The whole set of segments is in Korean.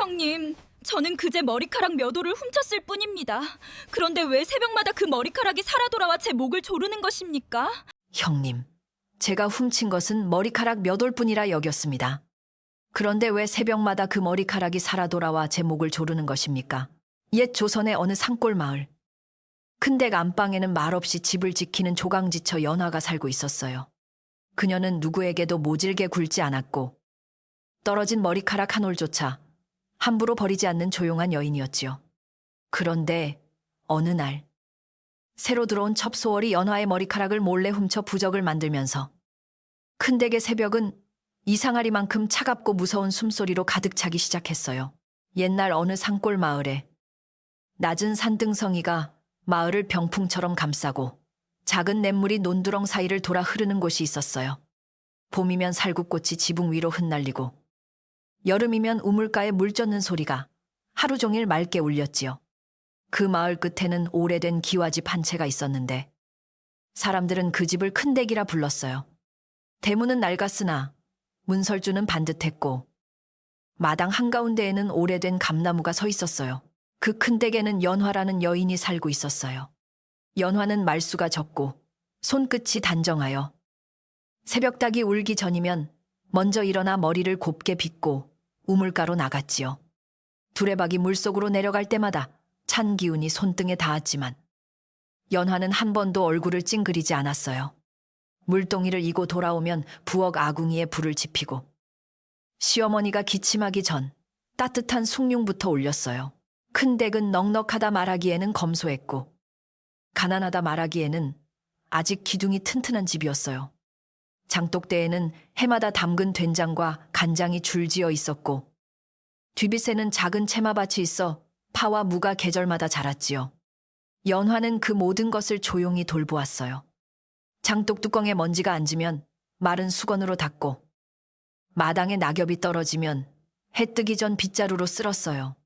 형님, 저는 그제 머리카락 몇 올을 훔쳤을 뿐입니다. 그런데 왜 새벽마다 그 머리카락이 살아 돌아와 제 목을 조르는 것입니까? 형님, 제가 훔친 것은 머리카락 몇 올뿐이라 여겼습니다. 그런데 왜 새벽마다 그 머리카락이 살아 돌아와 제 목을 조르는 것입니까? 옛 조선의 어느 산골 마을. 큰댁 안방에는 말없이 집을 지키는 조강지처 연화가 살고 있었어요. 그녀는 누구에게도 모질게 굴지 않았고 떨어진 머리카락 한 올조차 함부로 버리지 않는 조용한 여인이었지요. 그런데 어느 날 새로 들어온 첩소월이 연화의 머리카락을 몰래 훔쳐 부적을 만들면서 큰댁의 새벽은 이상하리만큼 차갑고 무서운 숨소리로 가득 차기 시작했어요. 옛날 어느 산골 마을에 낮은 산등성이가 마을을 병풍처럼 감싸고 작은 냇물이 논두렁 사이를 돌아 흐르는 곳이 있었어요. 봄이면 살구꽃이 지붕 위로 흩날리고 여름이면 우물가에 물 젖는 소리가 하루 종일 맑게 울렸지요. 그 마을 끝에는 오래된 기와집 한 채가 있었는데 사람들은 그 집을 큰댁이라 불렀어요. 대문은 낡았으나 문설주는 반듯했고 마당 한가운데에는 오래된 감나무가 서 있었어요. 그 큰댁에는 연화라는 여인이 살고 있었어요. 연화는 말수가 적고 손끝이 단정하여 새벽닭이 울기 전이면 먼저 일어나 머리를 곱게 빗고 우물가로 나갔지요. 두레박이 물속으로 내려갈 때마다 찬 기운이 손등에 닿았지만 연화는 한 번도 얼굴을 찡그리지 않았어요. 물동이를 이고 돌아오면 부엌 아궁이에 불을 지피고 시어머니가 기침하기 전 따뜻한 숭늉부터 올렸어요. 큰댁은 넉넉하다 말하기에는 검소했고 가난하다 말하기에는 아직 기둥이 튼튼한 집이었어요. 장독대에는 해마다 담근 된장과 간장이 줄지어 있었고 뒤빗에는 작은 채마밭이 있어 파와 무가 계절마다 자랐지요. 연화는 그 모든 것을 조용히 돌보았어요. 장독 뚜껑에 먼지가 앉으면 마른 수건으로 닦고 마당에 낙엽이 떨어지면 해 뜨기 전 빗자루로 쓸었어요.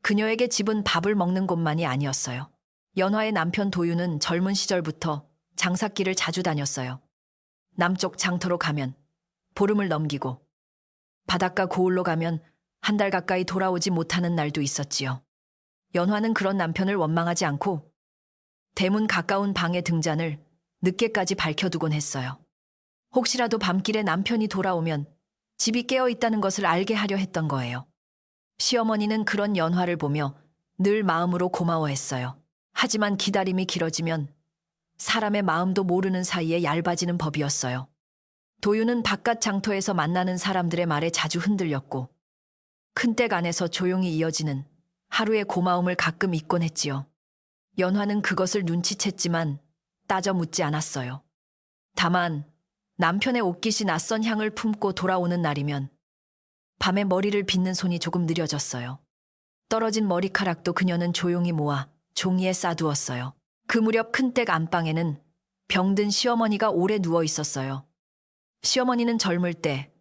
그녀에게 집은 밥을 먹는 곳만이 아니었어요. 연화의 남편 도유는 젊은 시절부터 장삭길을 자주 다녔어요. 남쪽 장터로 가면 보름을 넘기고 바닷가 고을로 가면 한 달 가까이 돌아오지 못하는 날도 있었지요. 연화는 그런 남편을 원망하지 않고 대문 가까운 방의 등잔을 늦게까지 밝혀두곤 했어요. 혹시라도 밤길에 남편이 돌아오면 집이 깨어 있다는 것을 알게 하려 했던 거예요. 시어머니는 그런 연화를 보며 늘 마음으로 고마워했어요. 하지만 기다림이 길어지면 사람의 마음도 모르는 사이에 얇아지는 법이었어요. 도유는 바깥 장터에서 만나는 사람들의 말에 자주 흔들렸고 큰댁 안에서 조용히 이어지는 하루의 고마움을 가끔 잊곤 했지요. 연화는 그것을 눈치챘지만 따져 묻지 않았어요. 다만 남편의 옷깃이 낯선 향을 품고 돌아오는 날이면 밤에 머리를 빗는 손이 조금 느려졌어요. 떨어진 머리카락도 그녀는 조용히 모아 종이에 싸두었어요. 그 무렵 큰댁 안방에는 병든 시어머니가 오래 누워 있었어요. 시어머니는 젊을 때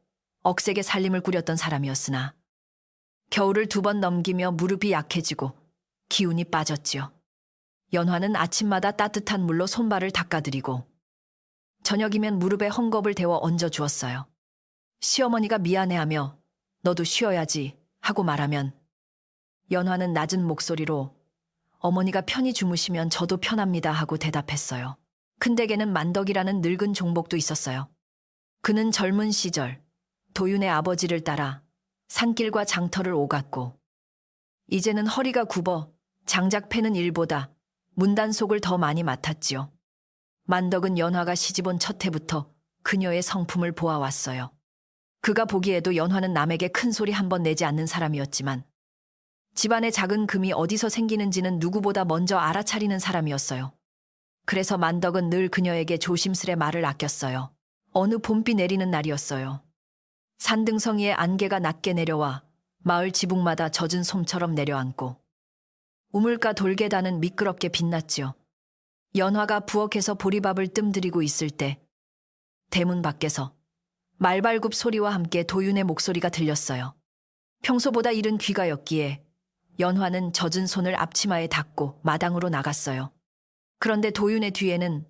억세게 살림을 꾸렸던 사람이었으나 겨울을 2번 넘기며 무릎이 약해지고 기운이 빠졌지요. 연화는 아침마다 따뜻한 물로 손발을 닦아드리고 저녁이면 무릎에 헝겊을 데워 얹어주었어요. 시어머니가 미안해하며 너도 쉬어야지 하고 말하면 연화는 낮은 목소리로 어머니가 편히 주무시면 저도 편합니다 하고 대답했어요. 큰댁에는 만덕이라는 늙은 종복도 있었어요. 그는 젊은 시절 도윤의 아버지를 따라 산길과 장터를 오갔고 이제는 허리가 굽어 장작 패는 일보다 문단속을 더 많이 맡았지요. 만덕은 연화가 시집온 첫 해부터 그녀의 성품을 보아왔어요. 그가 보기에도 연화는 남에게 큰 소리 한 번 내지 않는 사람이었지만 집안에 작은 금이 어디서 생기는지는 누구보다 먼저 알아차리는 사람이었어요. 그래서 만덕은 늘 그녀에게 조심스레 말을 아꼈어요. 어느 봄비 내리는 날이었어요. 산등성이의 안개가 낮게 내려와 마을 지붕마다 젖은 솜처럼 내려앉고 우물가 돌계단은 미끄럽게 빛났지요. 연화가 부엌에서 보리밥을 뜸들이고 있을 때 대문 밖에서 말발굽 소리와 함께 도윤의 목소리가 들렸어요. 평소보다 이른 귀가였기에 연화는 젖은 손을 앞치마에 닦고 마당으로 나갔어요. 그런데 도윤의 뒤에는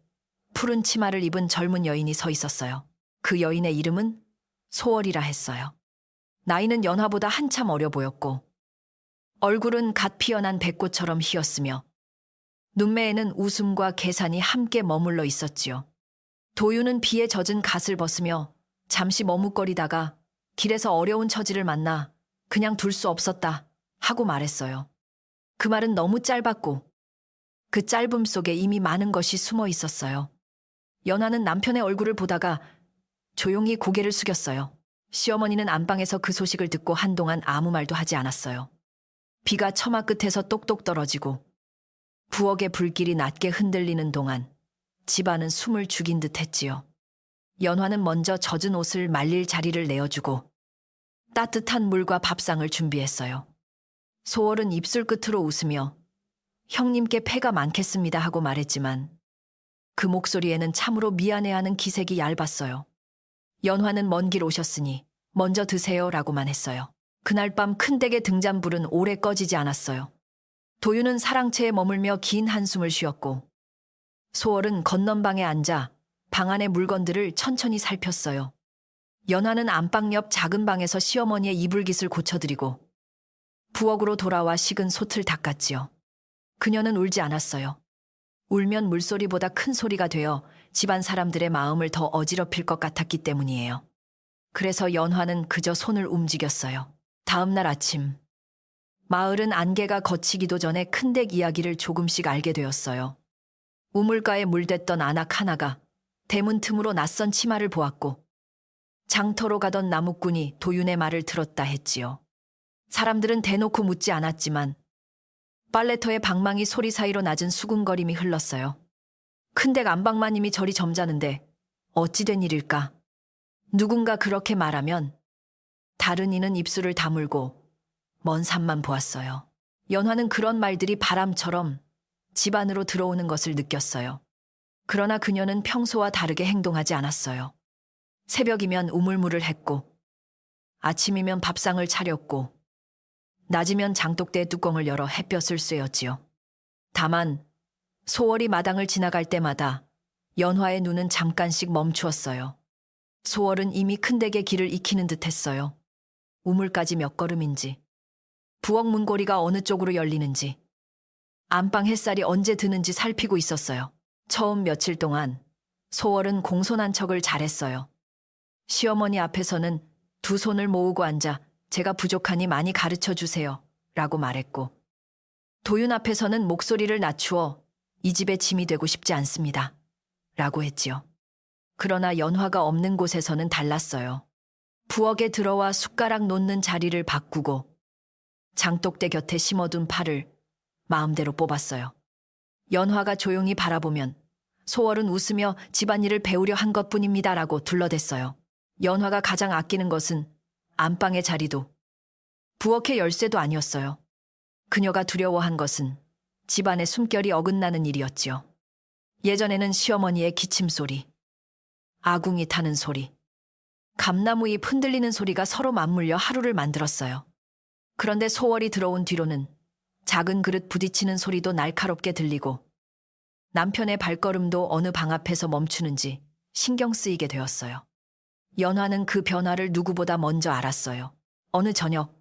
푸른 치마를 입은 젊은 여인이 서 있었어요. 그 여인의 이름은 소월이라 했어요. 나이는 연화보다 한참 어려 보였고 얼굴은 갓 피어난 백꽃처럼 희었으며 눈매에는 웃음과 계산이 함께 머물러 있었지요. 도윤은 비에 젖은 갓을 벗으며 잠시 머뭇거리다가 길에서 어려운 처지를 만나 그냥 둘 수 없었다 하고 말했어요. 그 말은 너무 짧았고 그 짧음 속에 이미 많은 것이 숨어 있었어요. 연화는 남편의 얼굴을 보다가 조용히 고개를 숙였어요. 시어머니는 안방에서 그 소식을 듣고 한동안 아무 말도 하지 않았어요. 비가 처마 끝에서 똑똑 떨어지고 부엌의 불길이 낮게 흔들리는 동안 집안은 숨을 죽인 듯 했지요. 연화는 먼저 젖은 옷을 말릴 자리를 내어주고 따뜻한 물과 밥상을 준비했어요. 소월은 입술 끝으로 웃으며 형님께 폐가 많겠습니다 하고 말했지만 그 목소리에는 참으로 미안해하는 기색이 얇았어요. 연화는 먼 길 오셨으니 먼저 드세요 라고만 했어요. 그날 밤 큰댁의 등잔불은 오래 꺼지지 않았어요. 도윤은 사랑채에 머물며 긴 한숨을 쉬었고 소월은 건넌방에 앉아 방 안의 물건들을 천천히 살폈어요. 연화는 안방 옆 작은 방에서 시어머니의 이불깃을 고쳐드리고 부엌으로 돌아와 식은 솥을 닦았지요. 그녀는 울지 않았어요. 울면 물소리보다 큰 소리가 되어 집안 사람들의 마음을 더 어지럽힐 것 같았기 때문이에요. 그래서 연화는 그저 손을 움직였어요. 다음 날 아침, 마을은 안개가 걷히기도 전에 큰댁 이야기를 조금씩 알게 되었어요. 우물가에 물댔던 안악 하나가 대문 틈으로 낯선 치마를 보았고 장터로 가던 나무꾼이 도윤의 말을 들었다 했지요. 사람들은 대놓고 묻지 않았지만 빨래터의 방망이 소리 사이로 낮은 수군거림이 흘렀어요. 큰댁 안방마님이 저리 점잖은데 어찌 된 일일까? 누군가 그렇게 말하면 다른 이는 입술을 다물고 먼 산만 보았어요. 연화는 그런 말들이 바람처럼 집 안으로 들어오는 것을 느꼈어요. 그러나 그녀는 평소와 다르게 행동하지 않았어요. 새벽이면 우물물을 했고 아침이면 밥상을 차렸고 낮이면 장독대의 뚜껑을 열어 햇볕을 쐬었지요. 다만 소월이 마당을 지나갈 때마다 연화의 눈은 잠깐씩 멈추었어요. 소월은 이미 큰댁의 길을 익히는 듯 했어요. 우물까지 몇 걸음인지, 부엌 문고리가 어느 쪽으로 열리는지, 안방 햇살이 언제 드는지 살피고 있었어요. 처음 며칠 동안 소월은 공손한 척을 잘했어요. 시어머니 앞에서는 두 손을 모으고 앉아 제가 부족하니 많이 가르쳐 주세요 라고 말했고 도윤 앞에서는 목소리를 낮추어 이 집의 짐이 되고 싶지 않습니다 라고 했지요. 그러나 연화가 없는 곳에서는 달랐어요. 부엌에 들어와 숟가락 놓는 자리를 바꾸고 장독대 곁에 심어둔 팔을 마음대로 뽑았어요. 연화가 조용히 바라보면 소월은 웃으며 집안일을 배우려 한 것뿐입니다 라고 둘러댔어요. 연화가 가장 아끼는 것은 안방의 자리도 부엌의 열쇠도 아니었어요. 그녀가 두려워한 것은 집안의 숨결이 어긋나는 일이었지요. 예전에는 시어머니의 기침소리, 아궁이 타는 소리, 감나무 잎 흔들리는 소리가 서로 맞물려 하루를 만들었어요. 그런데 소월이 들어온 뒤로는 작은 그릇 부딪히는 소리도 날카롭게 들리고 남편의 발걸음도 어느 방 앞에서 멈추는지 신경 쓰이게 되었어요. 연화는 그 변화를 누구보다 먼저 알았어요. 어느 저녁,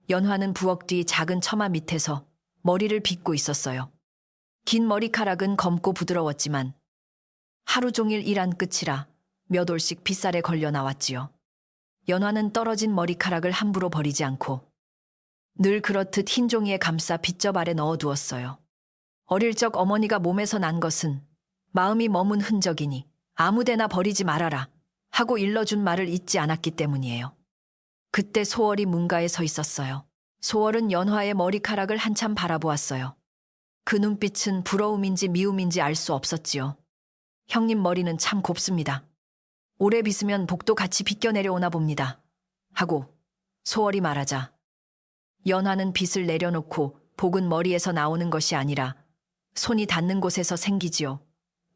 연화는 부엌 뒤 작은 처마 밑에서 머리를 빗고 있었어요. 긴 머리카락은 검고 부드러웠지만 하루 종일 일한 끝이라 몇 올씩 빗살에 걸려 나왔지요. 연화는 떨어진 머리카락을 함부로 버리지 않고 늘 그렇듯 흰 종이에 감싸 빗접 아래 넣어두었어요. 어릴 적 어머니가 몸에서 난 것은 마음이 머문 흔적이니 아무데나 버리지 말아라 하고 일러준 말을 잊지 않았기 때문이에요. 그때 소월이 문가에 서 있었어요. 소월은 연화의 머리카락을 한참 바라보았어요. 그 눈빛은 부러움인지 미움인지 알 수 없었지요. 형님 머리는 참 곱습니다. 오래 빗으면 복도 같이 빗겨 내려오나 봅니다. 하고 소월이 말하자 연화는 빗을 내려놓고 복은 머리에서 나오는 것이 아니라 손이 닿는 곳에서 생기지요.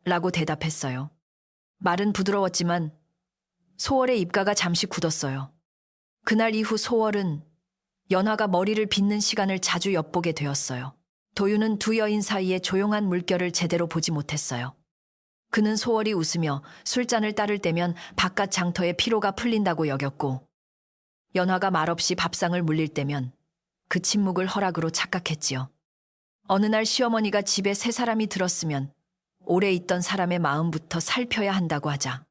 라고 대답했어요. 말은 부드러웠지만 소월의 입가가 잠시 굳었어요. 그날 이후 소월은 연화가 머리를 빗는 시간을 자주 엿보게 되었어요. 도윤은 두 여인 사이의 조용한 물결을 제대로 보지 못했어요. 그는 소월이 웃으며 술잔을 따를 때면 바깥 장터의 피로가 풀린다고 여겼고 연화가 말없이 밥상을 물릴 때면 그 침묵을 허락으로 착각했지요. 어느 날 시어머니가 집에 새 사람이 들었으면 오래 있던 사람의 마음부터 살펴야 한다고 하자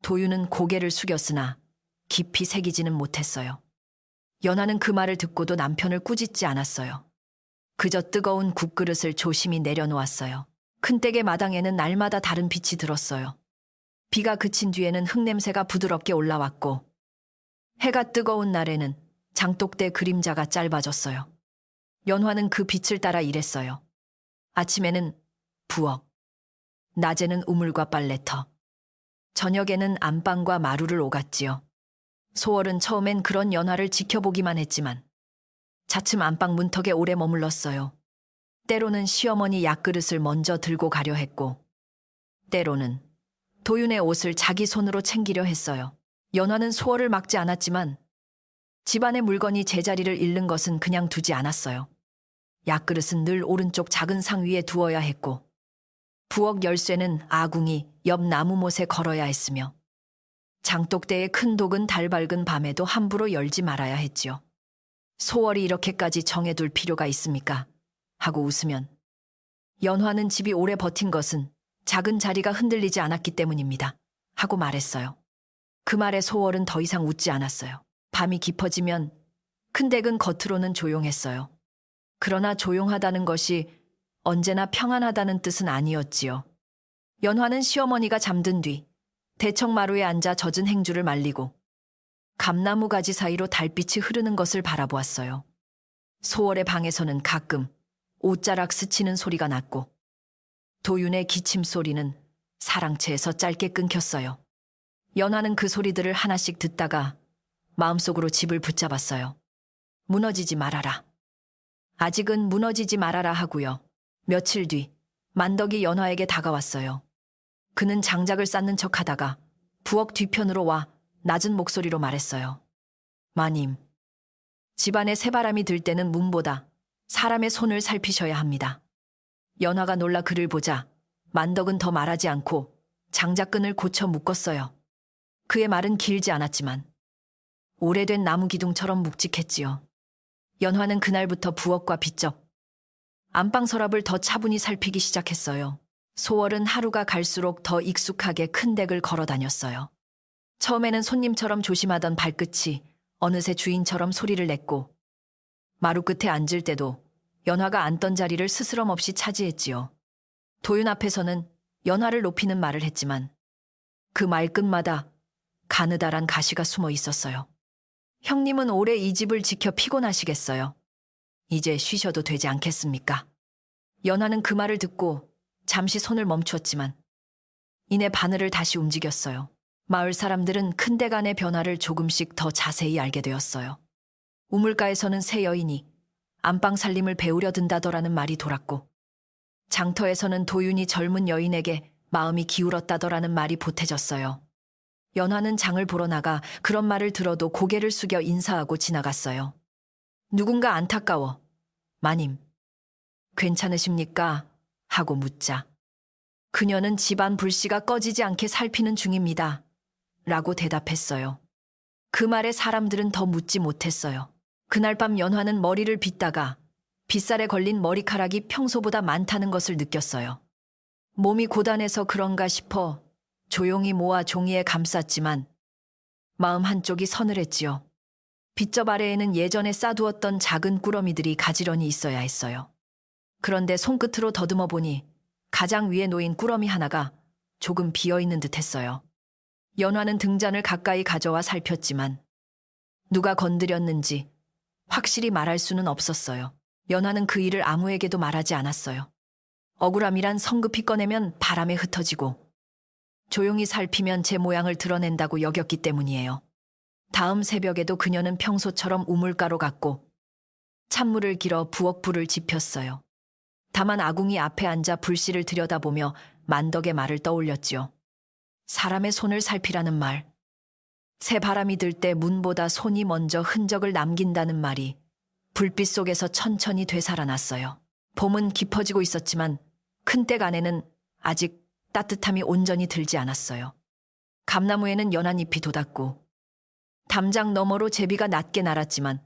도윤은 고개를 숙였으나 깊이 새기지는 못했어요. 연화는 그 말을 듣고도 남편을 꾸짖지 않았어요. 그저 뜨거운 국그릇을 조심히 내려놓았어요. 큰댁의 마당에는 날마다 다른 빛이 들었어요. 비가 그친 뒤에는 흙냄새가 부드럽게 올라왔고 해가 뜨거운 날에는 장독대 그림자가 짧아졌어요. 연화는 그 빛을 따라 일했어요. 아침에는 부엌, 낮에는 우물과 빨래터, 저녁에는 안방과 마루를 오갔지요. 소월은 처음엔 그런 연화를 지켜보기만 했지만 차츰 안방 문턱에 오래 머물렀어요. 때로는 시어머니 약그릇을 먼저 들고 가려 했고 때로는 도윤의 옷을 자기 손으로 챙기려 했어요. 연화는 소월을 막지 않았지만 집안의 물건이 제자리를 잃는 것은 그냥 두지 않았어요. 약그릇은 늘 오른쪽 작은 상 위에 두어야 했고 부엌 열쇠는 아궁이 옆 나무못에 걸어야 했으며 장독대의 큰 독은 달 밝은 밤에도 함부로 열지 말아야 했지요. 소월이 이렇게까지 정해둘 필요가 있습니까? 하고 웃으면 연화는 집이 오래 버틴 것은 작은 자리가 흔들리지 않았기 때문입니다. 하고 말했어요. 그 말에 소월은 더 이상 웃지 않았어요. 밤이 깊어지면 큰댁은 겉으로는 조용했어요. 그러나 조용하다는 것이 언제나 평안하다는 뜻은 아니었지요. 연화는 시어머니가 잠든 뒤 대청마루에 앉아 젖은 행주를 말리고 감나무 가지 사이로 달빛이 흐르는 것을 바라보았어요. 소월의 방에서는 가끔 옷자락 스치는 소리가 났고 도윤의 기침 소리는 사랑채에서 짧게 끊겼어요. 연화는 그 소리들을 하나씩 듣다가 마음속으로 집을 붙잡았어요. 무너지지 말아라. 아직은 무너지지 말아라 하고요. 며칠 뒤 만덕이 연화에게 다가왔어요. 그는 장작을 쌓는 척하다가 부엌 뒤편으로 와 낮은 목소리로 말했어요. 마님, 집안에 새바람이 들 때는 문보다 사람의 손을 살피셔야 합니다. 연화가 놀라 그를 보자 만덕은 더 말하지 않고 장작끈을 고쳐 묶었어요. 그의 말은 길지 않았지만 오래된 나무 기둥처럼 묵직했지요. 연화는 그날부터 부엌과 빗접, 안방 서랍을 더 차분히 살피기 시작했어요. 소월은 하루가 갈수록 더 익숙하게 큰 댁을 걸어 다녔어요. 처음에는 손님처럼 조심하던 발끝이 어느새 주인처럼 소리를 냈고 마루 끝에 앉을 때도 연화가 앉던 자리를 스스럼 없이 차지했지요. 도윤 앞에서는 연화를 높이는 말을 했지만 그 말끝마다 가느다란 가시가 숨어 있었어요. 형님은 오래 이 집을 지켜 피곤하시겠어요. 이제 쉬셔도 되지 않겠습니까? 연화는 그 말을 듣고 잠시 손을 멈추었지만 이내 바늘을 다시 움직였어요. 마을 사람들은 큰댁 안의 변화를 조금씩 더 자세히 알게 되었어요. 우물가에서는 새 여인이 안방 살림을 배우려 든다더라는 말이 돌았고 장터에서는 도윤이 젊은 여인에게 마음이 기울었다더라는 말이 보태졌어요. 연화는 장을 보러 나가 그런 말을 들어도 고개를 숙여 인사하고 지나갔어요. 누군가 안타까워 마님, 괜찮으십니까? 하고 묻자 그녀는 집안 불씨가 꺼지지 않게 살피는 중입니다. 라고 대답했어요. 그 말에 사람들은 더 묻지 못했어요. 그날 밤 연화는 머리를 빗다가 빗살에 걸린 머리카락이 평소보다 많다는 것을 느꼈어요. 몸이 고단해서 그런가 싶어 조용히 모아 종이에 감쌌지만 마음 한쪽이 서늘했지요. 빗접 아래에는 예전에 싸두었던 작은 꾸러미들이 가지런히 있어야 했어요. 그런데 손끝으로 더듬어 보니 가장 위에 놓인 꾸러미 하나가 조금 비어있는 듯 했어요. 연화는 등잔을 가까이 가져와 살폈지만 누가 건드렸는지 확실히 말할 수는 없었어요. 연화는 그 일을 아무에게도 말하지 않았어요. 억울함이란 성급히 꺼내면 바람에 흩어지고 조용히 살피면 제 모양을 드러낸다고 여겼기 때문이에요. 다음 새벽에도 그녀는 평소처럼 우물가로 갔고 찬물을 길어 부엌 불을 지폈어요. 다만 아궁이 앞에 앉아 불씨를 들여다보며 만덕의 말을 떠올렸지요. 사람의 손을 살피라는 말. 새 바람이 들 때 문보다 손이 먼저 흔적을 남긴다는 말이 불빛 속에서 천천히 되살아났어요. 봄은 깊어지고 있었지만 큰댁 안에는 아직 따뜻함이 온전히 들지 않았어요. 감나무에는 연한 잎이 돋았고 담장 너머로 제비가 낮게 날았지만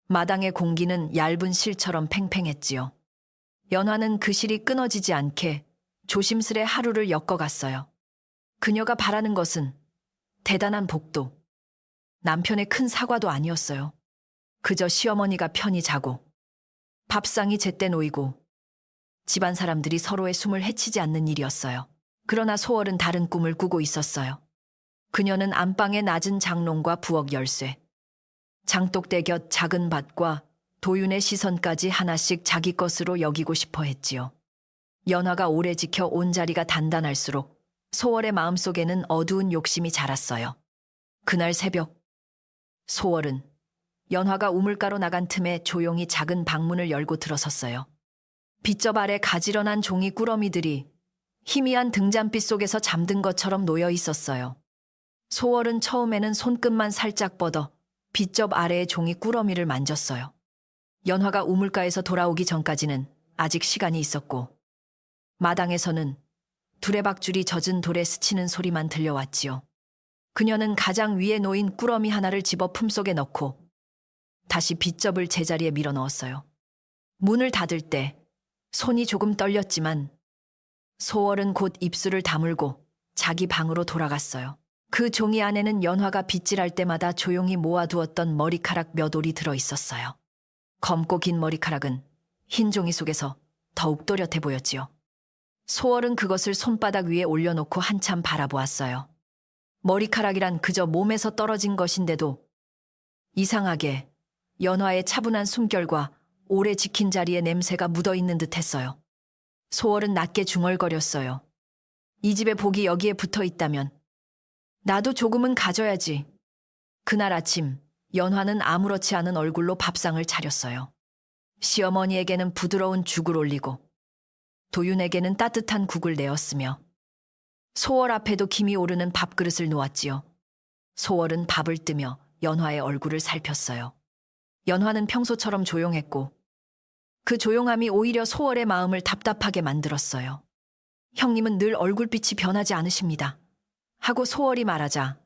마당의 공기는 얇은 실처럼 팽팽했지요. 연화는 그 실이 끊어지지 않게 조심스레 하루를 엮어갔어요. 그녀가 바라는 것은 대단한 복도, 남편의 큰 사과도 아니었어요. 그저 시어머니가 편히 자고, 밥상이 제때 놓이고, 집안 사람들이 서로의 숨을 헤치지 않는 일이었어요. 그러나 소월은 다른 꿈을 꾸고 있었어요. 그녀는 안방의 낮은 장롱과 부엌 열쇠, 장독대 곁 작은 밭과 도윤의 시선까지 하나씩 자기 것으로 여기고 싶어 했지요. 연화가 오래 지켜 온자리가 단단할수록 소월의 마음속에는 어두운 욕심이 자랐어요. 그날 새벽, 소월은 연화가 우물가로 나간 틈에 조용히 작은 방문을 열고 들어섰어요. 빗접 아래 가지런한 종이 꾸러미들이 희미한 등잔빛 속에서 잠든 것처럼 놓여 있었어요. 소월은 처음에는 손끝만 살짝 뻗어 빗접 아래의 종이 꾸러미를 만졌어요. 연화가 우물가에서 돌아오기 전까지는 아직 시간이 있었고, 마당에서는 두레박줄이 젖은 돌에 스치는 소리만 들려왔지요. 그녀는 가장 위에 놓인 꾸러미 하나를 집어 품속에 넣고 다시 빗접을 제자리에 밀어 넣었어요. 문을 닫을 때 손이 조금 떨렸지만 소월은 곧 입술을 다물고 자기 방으로 돌아갔어요. 그 종이 안에는 연화가 빗질할 때마다 조용히 모아두었던 머리카락 몇 올이 들어 있었어요. 검고 긴 머리카락은 흰 종이 속에서 더욱 또렷해 보였지요. 소월은 그것을 손바닥 위에 올려놓고 한참 바라보았어요. 머리카락이란 그저 몸에서 떨어진 것인데도 이상하게 연화의 차분한 숨결과 오래 지킨 자리에 냄새가 묻어있는 듯 했어요. 소월은 낮게 중얼거렸어요. 이 집의 복이 여기에 붙어 있다면 나도 조금은 가져야지. 그날 아침 연화는 아무렇지 않은 얼굴로 밥상을 차렸어요. 시어머니에게는 부드러운 죽을 올리고 도윤에게는 따뜻한 국을 내었으며 소월 앞에도 김이 오르는 밥그릇을 놓았지요. 소월은 밥을 뜨며 연화의 얼굴을 살폈어요. 연화는 평소처럼 조용했고 그 조용함이 오히려 소월의 마음을 답답하게 만들었어요. 형님은 늘 얼굴빛이 변하지 않으십니다. 하고 소월이 말하자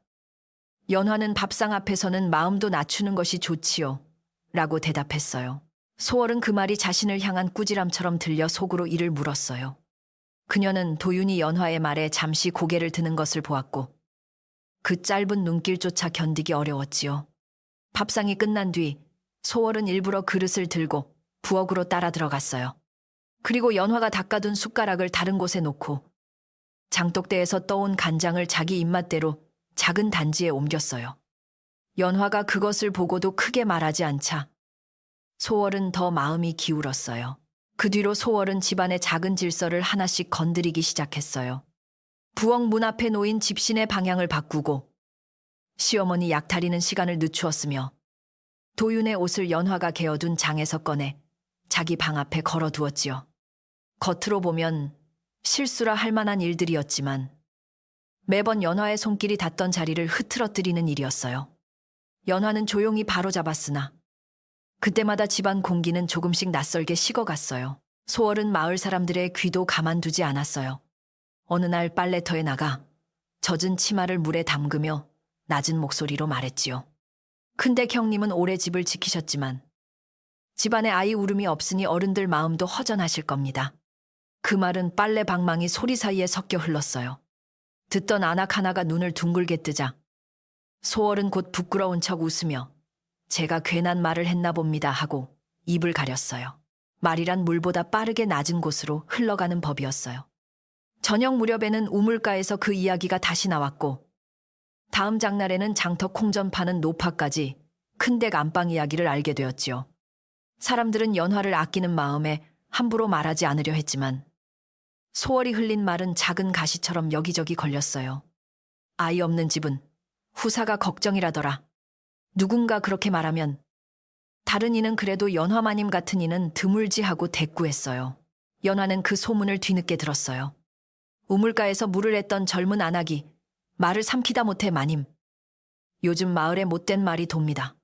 연화는 밥상 앞에서는 마음도 낮추는 것이 좋지요. 라고 대답했어요. 소월은 그 말이 자신을 향한 꾸지람처럼 들려 속으로 이를 물었어요. 그녀는 도윤이 연화의 말에 잠시 고개를 드는 것을 보았고 그 짧은 눈길조차 견디기 어려웠지요. 밥상이 끝난 뒤 소월은 일부러 그릇을 들고 부엌으로 따라 들어갔어요. 그리고 연화가 닦아둔 숟가락을 다른 곳에 놓고 장독대에서 떠온 간장을 자기 입맛대로 작은 단지에 옮겼어요. 연화가 그것을 보고도 크게 말하지 않자 소월은 더 마음이 기울었어요. 그 뒤로 소월은 집안의 작은 질서를 하나씩 건드리기 시작했어요. 부엌 문 앞에 놓인 집신의 방향을 바꾸고 시어머니 약탈이는 시간을 늦추었으며 도윤의 옷을 연화가 개어둔 장에서 꺼내 자기 방 앞에 걸어두었지요. 겉으로 보면 실수라 할 만한 일들이었지만 매번 연화의 손길이 닿던 자리를 흐트러뜨리는 일이었어요. 연화는 조용히 바로잡았으나 그때마다 집안 공기는 조금씩 낯설게 식어갔어요. 소월은 마을 사람들의 귀도 가만두지 않았어요. 어느 날 빨래터에 나가 젖은 치마를 물에 담그며 낮은 목소리로 말했지요. 큰댁 형님은 오래 집을 지키셨지만 집안에 아이 울음이 없으니 어른들 마음도 허전하실 겁니다. 그 말은 빨래 방망이 소리 사이에 섞여 흘렀어요. 듣던 아낙 하나가 눈을 둥글게 뜨자 소월은 곧 부끄러운 척 웃으며 제가 괜한 말을 했나 봅니다 하고 입을 가렸어요. 말이란 물보다 빠르게 낮은 곳으로 흘러가는 법이었어요. 저녁 무렵에는 우물가에서 그 이야기가 다시 나왔고 다음 장날에는 장터 콩전 파는 노파까지 큰댁 안방 이야기를 알게 되었지요. 사람들은 연화를 아끼는 마음에 함부로 말하지 않으려 했지만 소월이 흘린 말은 작은 가시처럼 여기저기 걸렸어요. 아이 없는 집은 후사가 걱정이라더라. 누군가 그렇게 말하면 다른 이는 그래도 연화마님 같은 이는 드물지 하고 대꾸했어요. 연화는 그 소문을 뒤늦게 들었어요. 우물가에서 물을 했던 젊은 아낙이 말을 삼키다 못해 마님. 요즘 마을에 못된 말이 돕니다.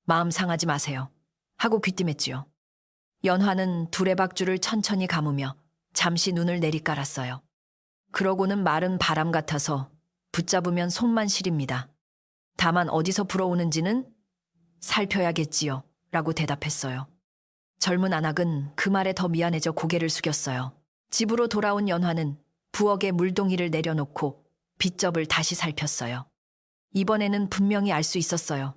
마음 상하지 마세요. 하고 귀띔했지요. 연화는 두레박줄을 천천히 감으며 잠시 눈을 내리깔았어요. 그러고는 말은 바람 같아서 붙잡으면 손만 시립니다. 다만 어디서 불어오는지는 살펴야겠지요. 라고 대답했어요. 젊은 안학은 그 말에 더 미안해져 고개를 숙였어요. 집으로 돌아온 연화는 부엌에 물동이를 내려놓고 빗접을 다시 살폈어요. 이번에는 분명히 알 수 있었어요.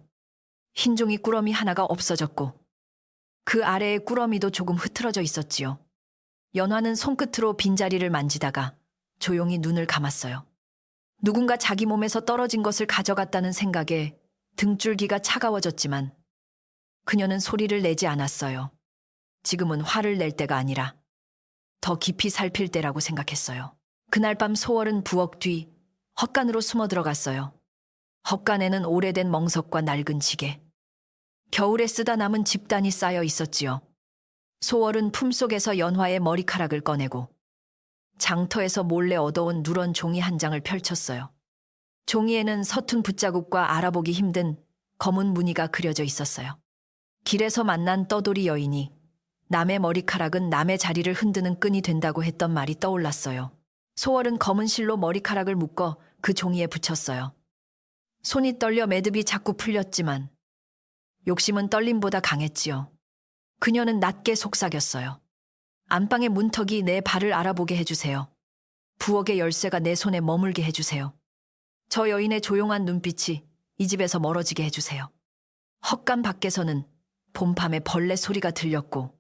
흰종이 꾸러미 하나가 없어졌고 그 아래의 꾸러미도 조금 흐트러져 있었지요. 연화는 손끝으로 빈자리를 만지다가 조용히 눈을 감았어요. 누군가 자기 몸에서 떨어진 것을 가져갔다는 생각에 등줄기가 차가워졌지만 그녀는 소리를 내지 않았어요. 지금은 화를 낼 때가 아니라 더 깊이 살필 때라고 생각했어요. 그날 밤 소월은 부엌 뒤 헛간으로 숨어 들어갔어요. 헛간에는 오래된 멍석과 낡은 지게, 겨울에 쓰다 남은 집단이 쌓여 있었지요. 소월은 품속에서 연화의 머리카락을 꺼내고 장터에서 몰래 얻어온 누런 종이 한 장을 펼쳤어요. 종이에는 서툰 붓자국과 알아보기 힘든 검은 무늬가 그려져 있었어요. 길에서 만난 떠돌이 여인이 남의 머리카락은 남의 자리를 흔드는 끈이 된다고 했던 말이 떠올랐어요. 소월은 검은 실로 머리카락을 묶어 그 종이에 붙였어요. 손이 떨려 매듭이 자꾸 풀렸지만 욕심은 떨림보다 강했지요. 그녀는 낮게 속삭였어요. 안방의 문턱이 내 발을 알아보게 해주세요. 부엌의 열쇠가 내 손에 머물게 해주세요. 저 여인의 조용한 눈빛이 이 집에서 멀어지게 해주세요. 헛간 밖에서는 봄밤에 벌레 소리가 들렸고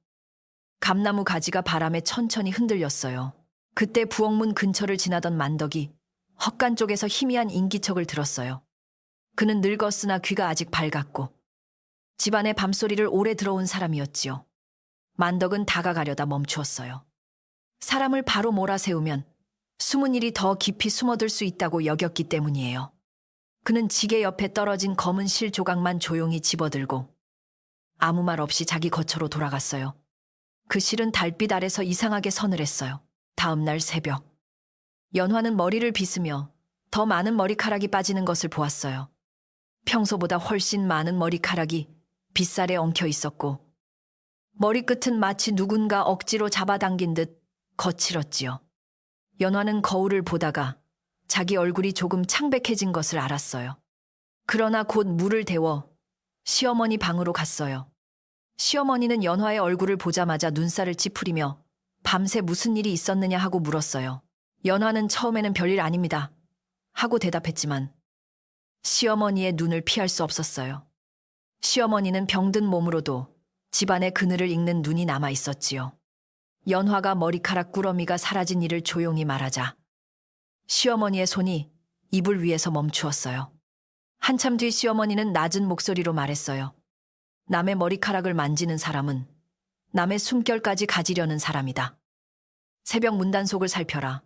감나무 가지가 바람에 천천히 흔들렸어요. 그때 부엌문 근처를 지나던 만덕이 헛간 쪽에서 희미한 인기척을 들었어요. 그는 늙었으나 귀가 아직 밝았고 집안의 밤소리를 오래 들어온 사람이었지요. 만덕은 다가가려다 멈추었어요. 사람을 바로 몰아세우면 숨은 일이 더 깊이 숨어들 수 있다고 여겼기 때문이에요. 그는 지게 옆에 떨어진 검은 실 조각만 조용히 집어들고 아무 말 없이 자기 거처로 돌아갔어요. 그 실은 달빛 아래서 이상하게 서늘했어요. 다음 날 새벽, 연화는 머리를 빗으며 더 많은 머리카락이 빠지는 것을 보았어요. 평소보다 훨씬 많은 머리카락이 빗살에 엉켜 있었고 머리끝은 마치 누군가 억지로 잡아당긴 듯 거칠었지요. 연화는 거울을 보다가 자기 얼굴이 조금 창백해진 것을 알았어요. 그러나 곧 물을 데워 시어머니 방으로 갔어요. 시어머니는 연화의 얼굴을 보자마자 눈살을 찌푸리며 밤새 무슨 일이 있었느냐 하고 물었어요. 연화는 처음에는 별일 아닙니다 하고 대답했지만 시어머니의 눈을 피할 수 없었어요. 시어머니는 병든 몸으로도 집안의 그늘을 읽는 눈이 남아 있었지요. 연화가 머리카락 꾸러미가 사라진 일을 조용히 말하자 시어머니의 손이 이불 위에서 멈추었어요. 한참 뒤 시어머니는 낮은 목소리로 말했어요. 남의 머리카락을 만지는 사람은 남의 숨결까지 가지려는 사람이다. 새벽 문단속을 살펴라.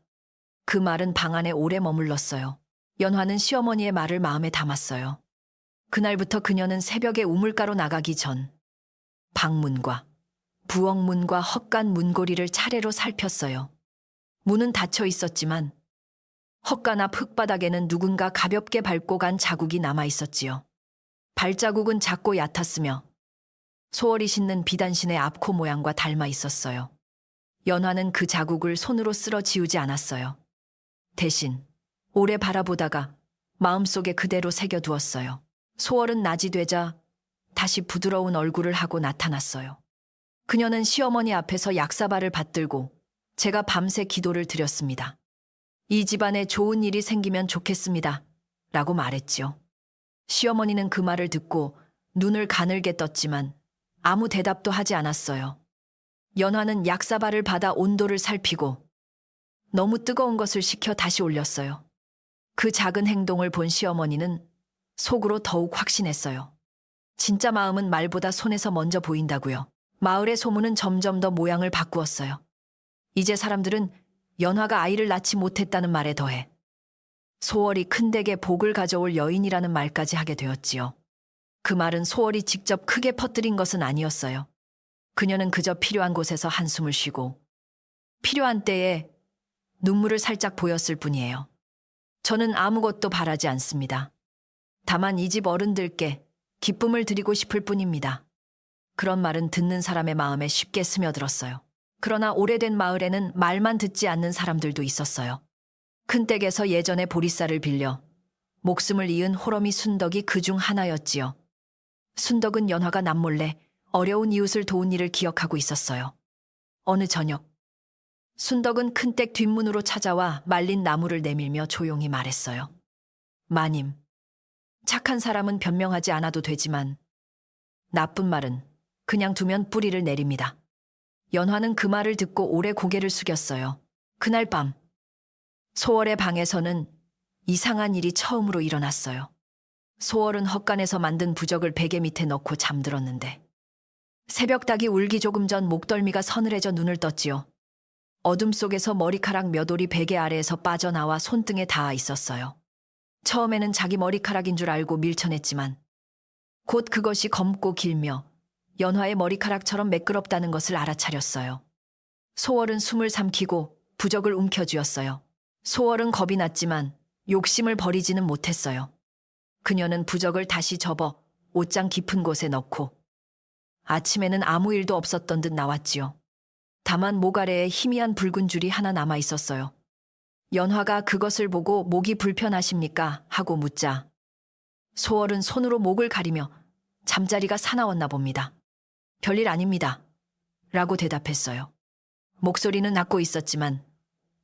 그 말은 방 안에 오래 머물렀어요. 연화는 시어머니의 말을 마음에 담았어요. 그날부터 그녀는 새벽에 우물가로 나가기 전 방문과 부엌문과 헛간 문고리를 차례로 살폈어요. 문은 닫혀 있었지만 헛간 앞 흙바닥에는 누군가 가볍게 밟고 간 자국이 남아 있었지요. 발자국은 작고 얕았으며 소월이 신는 비단신의 앞코 모양과 닮아 있었어요. 연화는 그 자국을 손으로 쓸어 지우지 않았어요. 대신 오래 바라보다가 마음속에 그대로 새겨두었어요. 소월은 낮이 되자 다시 부드러운 얼굴을 하고 나타났어요. 그녀는 시어머니 앞에서 약사발을 받들고 제가 밤새 기도를 드렸습니다. 이 집안에 좋은 일이 생기면 좋겠습니다. 라고 말했지요. 시어머니는 그 말을 듣고 눈을 가늘게 떴지만 아무 대답도 하지 않았어요. 연화는 약사발을 받아 온도를 살피고 너무 뜨거운 것을 식혀 다시 올렸어요. 그 작은 행동을 본 시어머니는 속으로 더욱 확신했어요. 진짜 마음은 말보다 손에서 먼저 보인다고요. 마을의 소문은 점점 더 모양을 바꾸었어요. 이제 사람들은 연화가 아이를 낳지 못했다는 말에 더해 소월이 큰 댁에 복을 가져올 여인이라는 말까지 하게 되었지요. 그 말은 소월이 직접 크게 퍼뜨린 것은 아니었어요. 그녀는 그저 필요한 곳에서 한숨을 쉬고 필요한 때에 눈물을 살짝 보였을 뿐이에요. 저는 아무것도 바라지 않습니다. 다만 이 집 어른들께 기쁨을 드리고 싶을 뿐입니다. 그런 말은 듣는 사람의 마음에 쉽게 스며들었어요. 그러나 오래된 마을에는 말만 듣지 않는 사람들도 있었어요. 큰 댁에서 예전에 보리쌀을 빌려 목숨을 이은 호러미 순덕이 그중 하나였지요. 순덕은 연화가 남몰래 어려운 이웃을 도운 일을 기억하고 있었어요. 어느 저녁, 순덕은 큰댁 뒷문으로 찾아와 말린 나무를 내밀며 조용히 말했어요. 마님, 착한 사람은 변명하지 않아도 되지만 나쁜 말은 그냥 두면 뿌리를 내립니다. 연화는 그 말을 듣고 오래 고개를 숙였어요. 그날 밤, 소월의 방에서는 이상한 일이 처음으로 일어났어요. 소월은 헛간에서 만든 부적을 베개 밑에 넣고 잠들었는데 새벽닭이 울기 조금 전 목덜미가 서늘해져 눈을 떴지요. 어둠 속에서 머리카락 몇 올이 베개 아래에서 빠져나와 손등에 닿아 있었어요. 처음에는 자기 머리카락인 줄 알고 밀쳐냈지만 곧 그것이 검고 길며 연화의 머리카락처럼 매끄럽다는 것을 알아차렸어요. 소월은 숨을 삼키고 부적을 움켜쥐었어요. 소월은 겁이 났지만 욕심을 버리지는 못했어요. 그녀는 부적을 다시 접어 옷장 깊은 곳에 넣고 아침에는 아무 일도 없었던 듯 나왔지요. 다만 목 아래에 희미한 붉은 줄이 하나 남아 있었어요. 연화가 그것을 보고 목이 불편하십니까? 하고 묻자 소월은 손으로 목을 가리며 잠자리가 사나웠나 봅니다. 별일 아닙니다. 라고 대답했어요. 목소리는 낮고 있었지만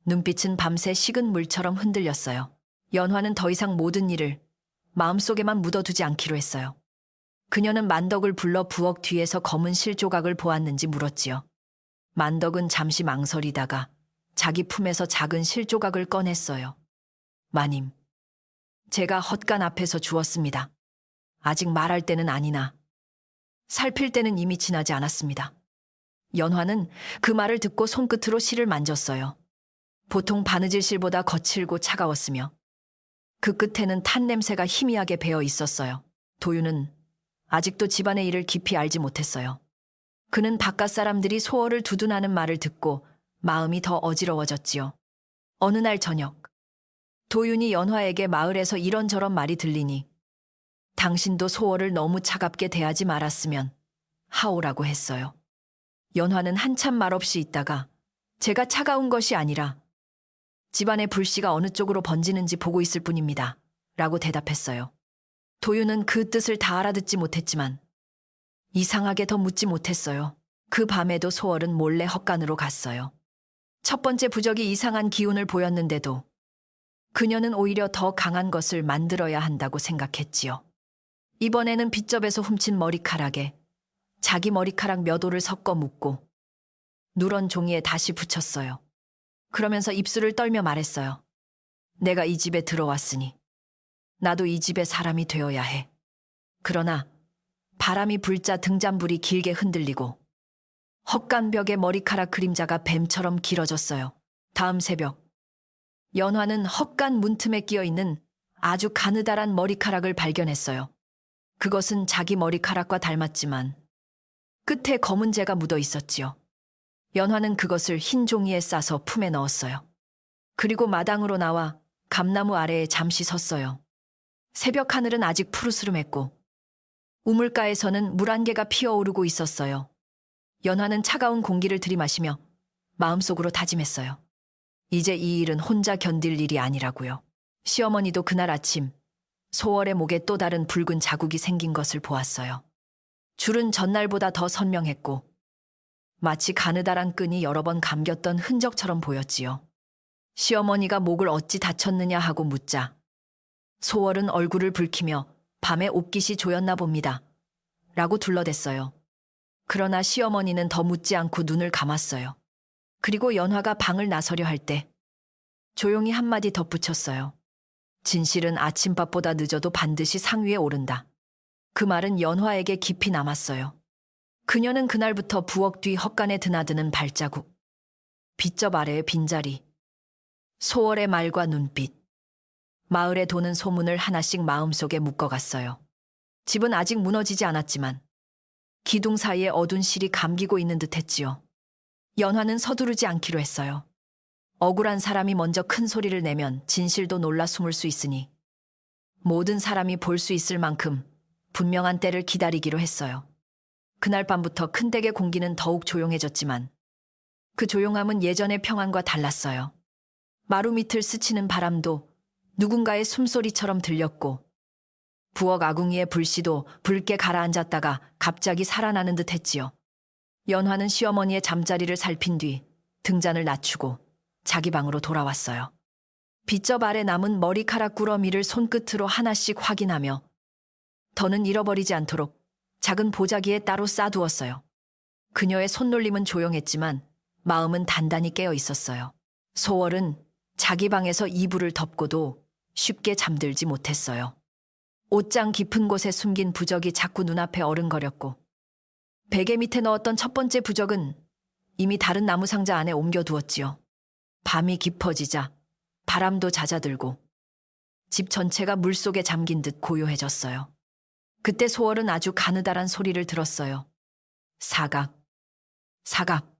눈빛은 밤새 식은 물처럼 흔들렸어요. 연화는 더 이상 모든 일을 마음속에만 묻어두지 않기로 했어요. 그녀는 만덕을 불러 부엌 뒤에서 검은 실조각을 보았는지 물었지요. 만덕은 잠시 망설이다가 자기 품에서 작은 실조각을 꺼냈어요. 마님, 제가 헛간 앞에서 주었습니다. 아직 말할 때는 아니나 살필 때는 이미 지나지 않았습니다. 연화는 그 말을 듣고 손끝으로 실을 만졌어요. 보통 바느질 실보다 거칠고 차가웠으며 그 끝에는 탄 냄새가 희미하게 배어 있었어요. 도윤은 아직도 집안의 일을 깊이 알지 못했어요. 그는 바깥 사람들이 소월을 두둔하는 말을 듣고 마음이 더 어지러워졌지요. 어느 날 저녁, 도윤이 연화에게 마을에서 이런저런 말이 들리니 당신도 소월을 너무 차갑게 대하지 말았으면 하오라고 했어요. 연화는 한참 말없이 있다가 제가 차가운 것이 아니라 집안의 불씨가 어느 쪽으로 번지는지 보고 있을 뿐입니다. 라고 대답했어요. 도윤은 그 뜻을 다 알아듣지 못했지만 이상하게 더 묻지 못했어요. 그 밤에도 소월은 몰래 헛간으로 갔어요. 첫 번째 부적이 이상한 기운을 보였는데도 그녀는 오히려 더 강한 것을 만들어야 한다고 생각했지요. 이번에는 빗접에서 훔친 머리카락에 자기 머리카락 몇 올을 섞어 묶고 누런 종이에 다시 붙였어요. 그러면서 입술을 떨며 말했어요. 내가 이 집에 들어왔으니 나도 이 집의 사람이 되어야 해. 그러나 바람이 불자 등잔불이 길게 흔들리고 헛간 벽에 머리카락 그림자가 뱀처럼 길어졌어요. 다음 새벽, 연화는 헛간 문틈에 끼어있는 아주 가느다란 머리카락을 발견했어요. 그것은 자기 머리카락과 닮았지만 끝에 검은 재가 묻어 있었지요. 연화는 그것을 흰 종이에 싸서 품에 넣었어요. 그리고 마당으로 나와 감나무 아래에 잠시 섰어요. 새벽 하늘은 아직 푸르스름했고 우물가에서는 물 한 개가 피어오르고 있었어요. 연화는 차가운 공기를 들이마시며 마음속으로 다짐했어요. 이제 이 일은 혼자 견딜 일이 아니라고요. 시어머니도 그날 아침 소월의 목에 또 다른 붉은 자국이 생긴 것을 보았어요. 줄은 전날보다 더 선명했고 마치 가느다란 끈이 여러 번 감겼던 흔적처럼 보였지요. 시어머니가 목을 어찌 다쳤느냐 하고 묻자 소월은 얼굴을 붉히며 밤에 옥깃이 조였나 봅니다. 라고 둘러댔어요. 그러나 시어머니는 더 묻지 않고 눈을 감았어요. 그리고 연화가 방을 나서려 할 때 조용히 한마디 덧붙였어요. 진실은 아침밥보다 늦어도 반드시 상위에 오른다. 그 말은 연화에게 깊이 남았어요. 그녀는 그날부터 부엌 뒤 헛간에 드나드는 발자국, 빗접 아래의 빈자리, 소월의 말과 눈빛, 마을에 도는 소문을 하나씩 마음속에 묶어갔어요. 집은 아직 무너지지 않았지만 기둥 사이에 어두운 실이 감기고 있는 듯 했지요. 연화는 서두르지 않기로 했어요. 억울한 사람이 먼저 큰 소리를 내면 진실도 놀라 숨을 수 있으니 모든 사람이 볼 수 있을 만큼 분명한 때를 기다리기로 했어요. 그날 밤부터 큰댁의 공기는 더욱 조용해졌지만 그 조용함은 예전의 평안과 달랐어요. 마루 밑을 스치는 바람도 누군가의 숨소리처럼 들렸고 부엌 아궁이의 불씨도 붉게 가라앉았다가 갑자기 살아나는 듯 했지요. 연화는 시어머니의 잠자리를 살핀 뒤 등잔을 낮추고 자기 방으로 돌아왔어요. 빗접 아래 남은 머리카락 꾸러미를 손끝으로 하나씩 확인하며 더는 잃어버리지 않도록 작은 보자기에 따로 싸두었어요. 그녀의 손놀림은 조용했지만 마음은 단단히 깨어 있었어요. 소월은 자기 방에서 이불을 덮고도 쉽게 잠들지 못했어요. 옷장 깊은 곳에 숨긴 부적이 자꾸 눈앞에 어른거렸고 베개 밑에 넣었던 첫 번째 부적은 이미 다른 나무 상자 안에 옮겨두었지요. 밤이 깊어지자 바람도 잦아들고 집 전체가 물속에 잠긴 듯 고요해졌어요. 그때 소월은 아주 가느다란 소리를 들었어요. 사각, 사각.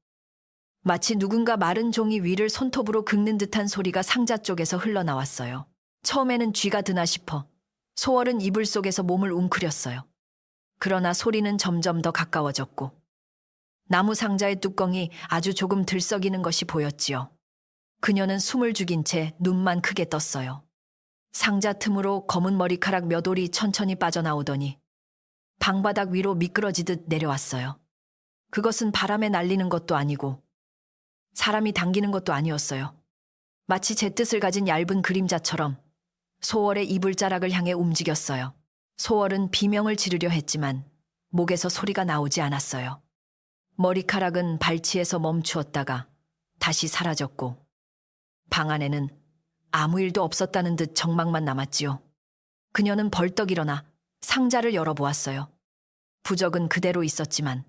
마치 누군가 마른 종이 위를 손톱으로 긁는 듯한 소리가 상자 쪽에서 흘러나왔어요. 처음에는 쥐가 드나 싶어 소월은 이불 속에서 몸을 웅크렸어요. 그러나 소리는 점점 더 가까워졌고 나무 상자의 뚜껑이 아주 조금 들썩이는 것이 보였지요. 그녀는 숨을 죽인 채 눈만 크게 떴어요. 상자 틈으로 검은 머리카락 몇 올이 천천히 빠져나오더니 방바닥 위로 미끄러지듯 내려왔어요. 그것은 바람에 날리는 것도 아니고 사람이 당기는 것도 아니었어요. 마치 제 뜻을 가진 얇은 그림자처럼 소월의 이불자락을 향해 움직였어요. 소월은 비명을 지르려 했지만 목에서 소리가 나오지 않았어요. 머리카락은 발치에서 멈추었다가 다시 사라졌고 방 안에는 아무 일도 없었다는 듯 정막만 남았지요. 그녀는 벌떡 일어나 상자를 열어보았어요. 부적은 그대로 있었지만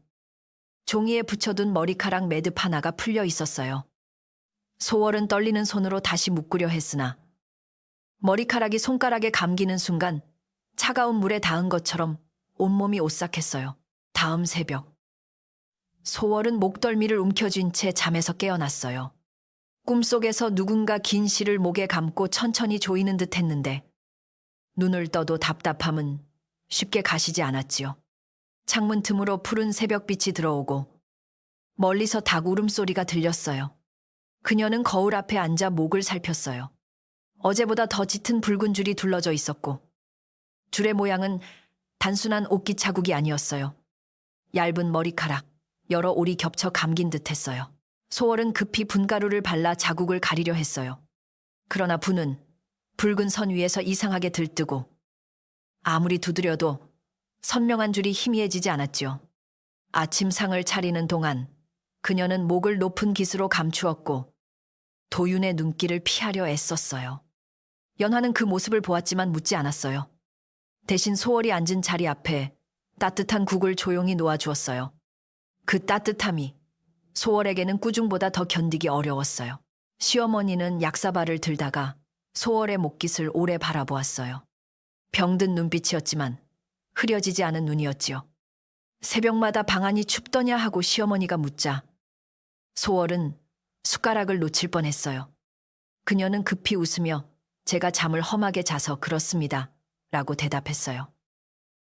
종이에 붙여둔 머리카락 매듭 하나가 풀려 있었어요. 소월은 떨리는 손으로 다시 묶으려 했으나 머리카락이 손가락에 감기는 순간 차가운 물에 닿은 것처럼 온몸이 오싹했어요. 다음 새벽 소월은 목덜미를 움켜쥔 채 잠에서 깨어났어요. 꿈속에서 누군가 긴 실을 목에 감고 천천히 조이는 듯 했는데 눈을 떠도 답답함은 쉽게 가시지 않았지요. 창문 틈으로 푸른 새벽빛이 들어오고 멀리서 닭 울음소리가 들렸어요. 그녀는 거울 앞에 앉아 목을 살폈어요. 어제보다 더 짙은 붉은 줄이 둘러져 있었고 줄의 모양은 단순한 옷깃 자국이 아니었어요. 얇은 머리카락, 여러 올이 겹쳐 감긴 듯 했어요. 소월은 급히 분가루를 발라 자국을 가리려 했어요. 그러나 분은 붉은 선 위에서 이상하게 들뜨고 아무리 두드려도 선명한 줄이 희미해지지 않았지요. 아침상을 차리는 동안 그녀는 목을 높은 깃으로 감추었고 도윤의 눈길을 피하려 애썼어요. 연화는 그 모습을 보았지만 묻지 않았어요. 대신 소월이 앉은 자리 앞에 따뜻한 국을 조용히 놓아주었어요. 그 따뜻함이 소월에게는 꾸중보다 더 견디기 어려웠어요. 시어머니는 약사발을 들다가 소월의 목깃을 오래 바라보았어요. 병든 눈빛이었지만 흐려지지 않은 눈이었지요. 새벽마다 방안이 춥더냐 하고 시어머니가 묻자 소월은 숟가락을 놓칠 뻔했어요. 그녀는 급히 웃으며 제가 잠을 험하게 자서 그렇습니다. 라고 대답했어요.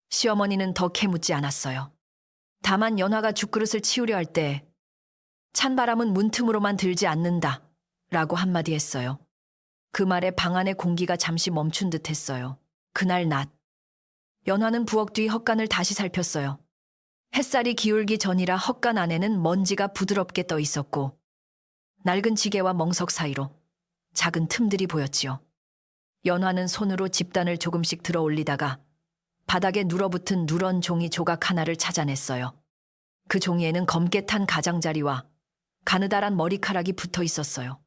시어머니는 더 캐묻지 않았어요. 다만 연화가 죽그릇을 치우려 할 때 찬바람은 문틈으로만 들지 않는다 라고 한마디 했어요. 그 말에 방 안의 공기가 잠시 멈춘 듯 했어요. 그날 낮 연화는 부엌 뒤 헛간을 다시 살폈어요. 햇살이 기울기 전이라 헛간 안에는 먼지가 부드럽게 떠 있었고 낡은 지게와 멍석 사이로 작은 틈들이 보였지요. 연화는 손으로 집단을 조금씩 들어 올리다가 바닥에 눌어붙은 누런 종이 조각 하나를 찾아냈어요. 그 종이에는 검게 탄 가장자리와 가느다란 머리카락이 붙어 있었어요.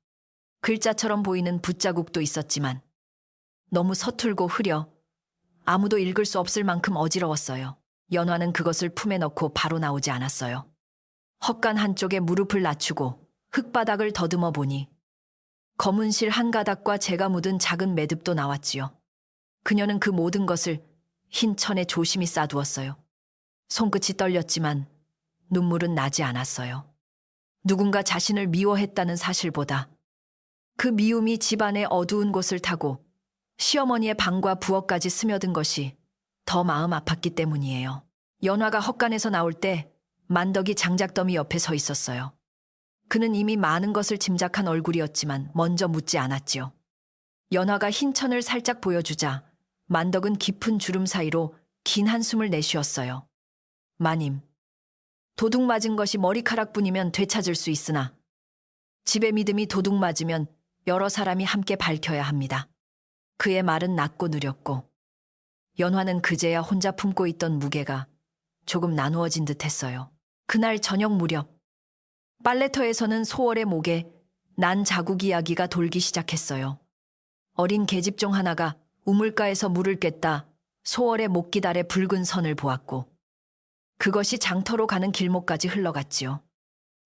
글자처럼 보이는 붓자국도 있었지만 너무 서툴고 흐려 아무도 읽을 수 없을 만큼 어지러웠어요. 연화는 그것을 품에 넣고 바로 나오지 않았어요. 헛간 한쪽에 무릎을 낮추고 흙바닥을 더듬어 보니 검은 실 한 가닥과 재가 묻은 작은 매듭도 나왔지요. 그녀는 그 모든 것을 흰 천에 조심히 싸두었어요. 손끝이 떨렸지만 눈물은 나지 않았어요. 누군가 자신을 미워했다는 사실보다 그 미움이 집안의 어두운 곳을 타고 시어머니의 방과 부엌까지 스며든 것이 더 마음 아팠기 때문이에요. 연화가 헛간에서 나올 때 만덕이 장작더미 옆에 서 있었어요. 그는 이미 많은 것을 짐작한 얼굴이었지만 먼저 묻지 않았지요. 연화가 흰 천을 살짝 보여주자 만덕은 깊은 주름 사이로 긴 한숨을 내쉬었어요. 마님, 도둑 맞은 것이 머리카락뿐이면 되찾을 수 있으나 집의 믿음이 도둑 맞으면 여러 사람이 함께 밝혀야 합니다. 그의 말은 낮고 느렸고 연화는 그제야 혼자 품고 있던 무게가 조금 나누어진 듯했어요. 그날 저녁 무렵 빨래터에서는 소월의 목에 난 자국 이야기가 돌기 시작했어요. 어린 계집종 하나가 우물가에서 물을 깼다 소월의 목기달에 붉은 선을 보았고 그것이 장터로 가는 길목까지 흘러갔지요.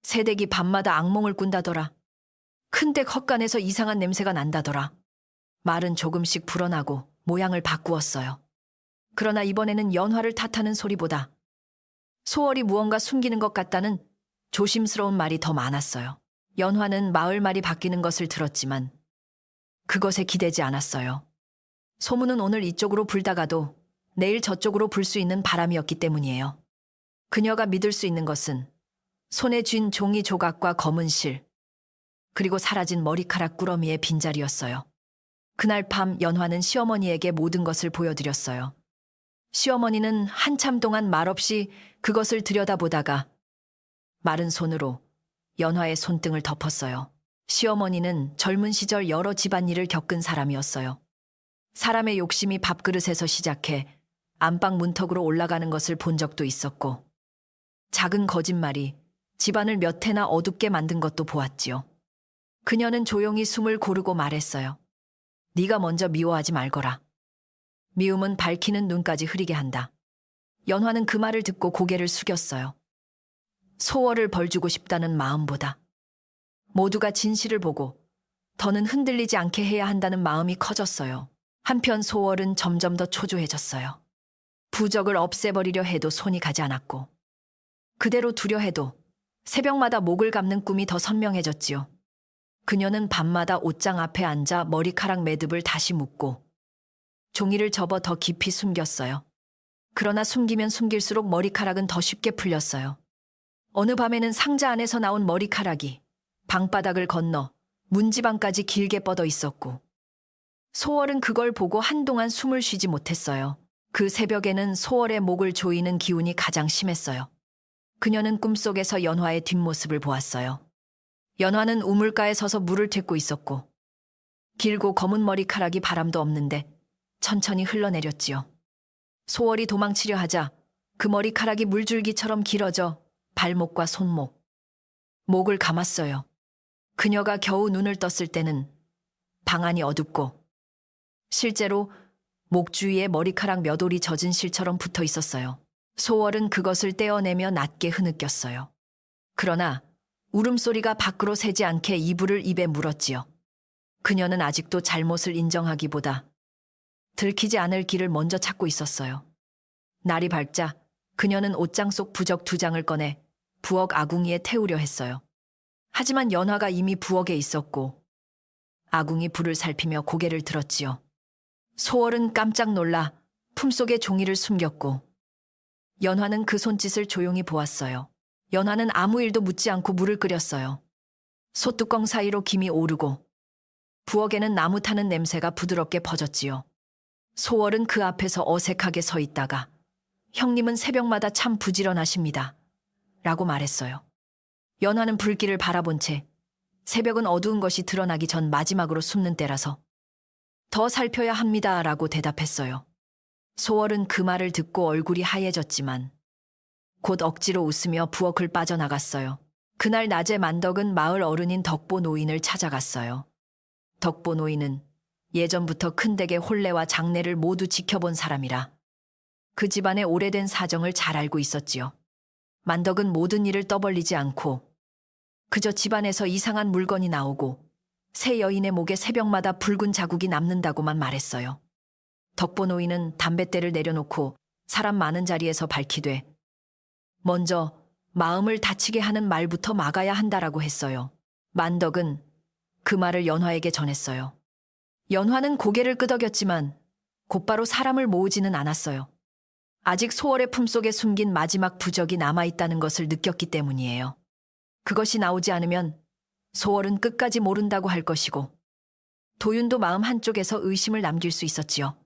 새댁이 밤마다 악몽을 꾼다더라. 큰댁 헛간에서 이상한 냄새가 난다더라. 말은 조금씩 불어나고 모양을 바꾸었어요. 그러나 이번에는 연화를 탓하는 소리보다 소월이 무언가 숨기는 것 같다는 조심스러운 말이 더 많았어요. 연화는 마을 말이 바뀌는 것을 들었지만 그것에 기대지 않았어요. 소문은 오늘 이쪽으로 불다가도 내일 저쪽으로 불 수 있는 바람이었기 때문이에요. 그녀가 믿을 수 있는 것은 손에 쥔 종이 조각과 검은 실, 그리고 사라진 머리카락 꾸러미의 빈자리였어요. 그날 밤 연화는 시어머니에게 모든 것을 보여드렸어요. 시어머니는 한참 동안 말없이 그것을 들여다보다가 마른 손으로 연화의 손등을 덮었어요. 시어머니는 젊은 시절 여러 집안일을 겪은 사람이었어요. 사람의 욕심이 밥그릇에서 시작해 안방 문턱으로 올라가는 것을 본 적도 있었고 작은 거짓말이 집안을 몇 해나 어둡게 만든 것도 보았지요. 그녀는 조용히 숨을 고르고 말했어요. 네가 먼저 미워하지 말거라. 미움은 밝히는 눈까지 흐리게 한다. 연화는 그 말을 듣고 고개를 숙였어요. 소월을 벌주고 싶다는 마음보다 모두가 진실을 보고 더는 흔들리지 않게 해야 한다는 마음이 커졌어요. 한편 소월은 점점 더 초조해졌어요. 부적을 없애버리려 해도 손이 가지 않았고 그대로 두려 해도 새벽마다 목을 감는 꿈이 더 선명해졌지요. 그녀는 밤마다 옷장 앞에 앉아 머리카락 매듭을 다시 묶고 종이를 접어 더 깊이 숨겼어요. 그러나 숨기면 숨길수록 머리카락은 더 쉽게 풀렸어요. 어느 밤에는 상자 안에서 나온 머리카락이 방바닥을 건너 문지방까지 길게 뻗어 있었고 소월은 그걸 보고 한동안 숨을 쉬지 못했어요. 그 새벽에는 소월의 목을 조이는 기운이 가장 심했어요. 그녀는 꿈속에서 연화의 뒷모습을 보았어요. 연화는 우물가에 서서 물을 թ고 있었고 길고 검은 머리카락이 바람도 없는데 천천히 흘러내렸지요. 소월이 도망치려 하자 그 머리카락이 물줄기처럼 길어져 발목과 손목, 목을 감았어요. 그녀가 겨우 눈을 떴을 때는 방안이 어둡고 실제로 목 주위에 머리카락 몇 올이 젖은 실처럼 붙어 있었어요. 소월은 그것을 떼어내며 낮게 흐느꼈어요. 그러나 울음소리가 밖으로 새지 않게 이불을 입에 물었지요. 그녀는 아직도 잘못을 인정하기보다 들키지 않을 길을 먼저 찾고 있었어요. 날이 밝자 그녀는 옷장 속 부적 2장을 꺼내 부엌 아궁이에 태우려 했어요. 하지만 연화가 이미 부엌에 있었고 아궁이 불을 살피며 고개를 들었지요. 소월은 깜짝 놀라 품속에 종이를 숨겼고 연화는 그 손짓을 조용히 보았어요. 연화는 아무 일도 묻지 않고 물을 끓였어요. 솥뚜껑 사이로 김이 오르고 부엌에는 나무 타는 냄새가 부드럽게 퍼졌지요. 소월은 그 앞에서 어색하게 서 있다가 형님은 새벽마다 참 부지런하십니다. 라고 말했어요. 연화는 불길을 바라본 채 새벽은 어두운 것이 드러나기 전 마지막으로 숨는 때라서 더 살펴야 합니다. 라고 대답했어요. 소월은 그 말을 듣고 얼굴이 하얘졌지만 곧 억지로 웃으며 부엌을 빠져나갔어요. 그날 낮에 만덕은 마을 어른인 덕보 노인을 찾아갔어요. 덕보 노인은 예전부터 큰댁의 혼례와 장례를 모두 지켜본 사람이라 그 집안의 오래된 사정을 잘 알고 있었지요. 만덕은 모든 일을 떠벌리지 않고 그저 집안에서 이상한 물건이 나오고 새 여인의 목에 새벽마다 붉은 자국이 남는다고만 말했어요. 덕보 노인은 담뱃대를 내려놓고 사람 많은 자리에서 밝히되 먼저 마음을 다치게 하는 말부터 막아야 한다라고 했어요. 만덕은 그 말을 연화에게 전했어요. 연화는 고개를 끄덕였지만 곧바로 사람을 모으지는 않았어요. 아직 소월의 품속에 숨긴 마지막 부적이 남아있다는 것을 느꼈기 때문이에요. 그것이 나오지 않으면 소월은 끝까지 모른다고 할 것이고 도윤도 마음 한쪽에서 의심을 남길 수 있었지요.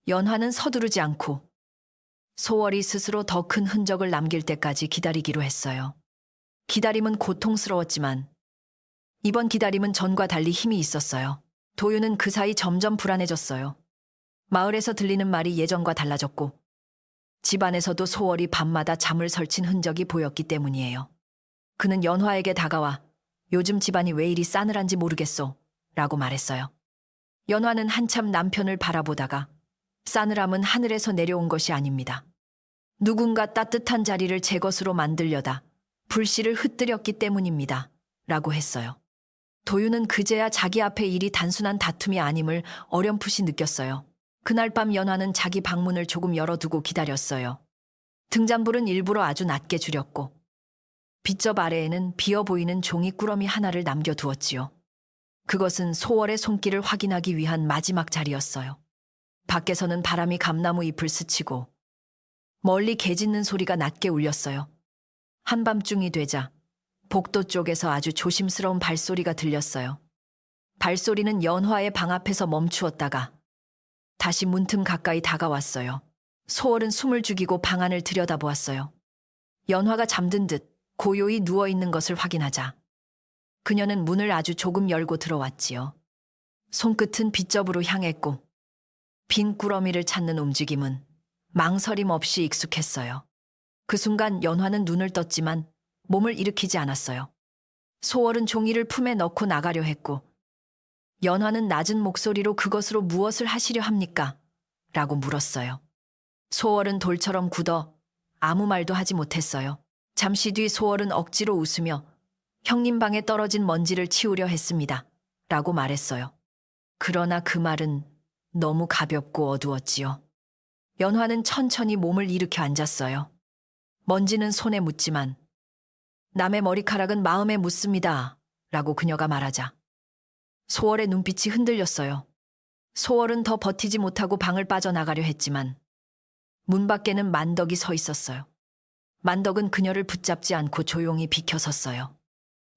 연화는 서두르지 않고 소월이 스스로 더 큰 흔적을 남길 때까지 기다리기로 했어요. 기다림은 고통스러웠지만 이번 기다림은 전과 달리 힘이 있었어요. 도윤은 그 사이 점점 불안해졌어요. 마을에서 들리는 말이 예전과 달라졌고 집안에서도 소월이 밤마다 잠을 설친 흔적이 보였기 때문이에요. 그는 연화에게 다가와 요즘 집안이 왜 이리 싸늘한지 모르겠소 라고 말했어요. 연화는 한참 남편을 바라보다가 싸늘함은 하늘에서 내려온 것이 아닙니다. 누군가 따뜻한 자리를 제 것으로 만들려다 불씨를 흩뜨렸기 때문입니다 라고 했어요. 도윤은 그제야 자기 앞에 일이 단순한 다툼이 아님을 어렴풋이 느꼈어요. 그날 밤 연화는 자기 방문을 조금 열어두고 기다렸어요. 등잔불은 일부러 아주 낮게 줄였고 빗접 아래에는 비어 보이는 종이 꾸러미 하나를 남겨두었지요. 그것은 소월의 손길을 확인하기 위한 마지막 자리였어요. 밖에서는 바람이 감나무 잎을 스치고 멀리 개 짖는 소리가 낮게 울렸어요. 한밤중이 되자 복도 쪽에서 아주 조심스러운 발소리가 들렸어요. 발소리는 연화의 방 앞에서 멈추었다가 다시 문틈 가까이 다가왔어요. 소월은 숨을 죽이고 방 안을 들여다보았어요. 연화가 잠든 듯 고요히 누워있는 것을 확인하자 그녀는 문을 아주 조금 열고 들어왔지요. 손끝은 빗접으로 향했고 빈 꾸러미를 찾는 움직임은 망설임 없이 익숙했어요. 그 순간 연화는 눈을 떴지만 몸을 일으키지 않았어요. 소월은 종이를 품에 넣고 나가려 했고 연화는 낮은 목소리로 그것으로 무엇을 하시려 합니까? 라고 물었어요. 소월은 돌처럼 굳어 아무 말도 하지 못했어요. 잠시 뒤 소월은 억지로 웃으며 형님 방에 떨어진 먼지를 치우려 했습니다. 라고 말했어요. 그러나 그 말은 너무 가볍고 어두웠지요. 연화는 천천히 몸을 일으켜 앉았어요. 먼지는 손에 묻지만 남의 머리카락은 마음에 묻습니다. 라고 그녀가 말하자 소월의 눈빛이 흔들렸어요. 소월은 더 버티지 못하고 방을 빠져나가려 했지만 문 밖에는 만덕이 서 있었어요. 만덕은 그녀를 붙잡지 않고 조용히 비켜섰어요.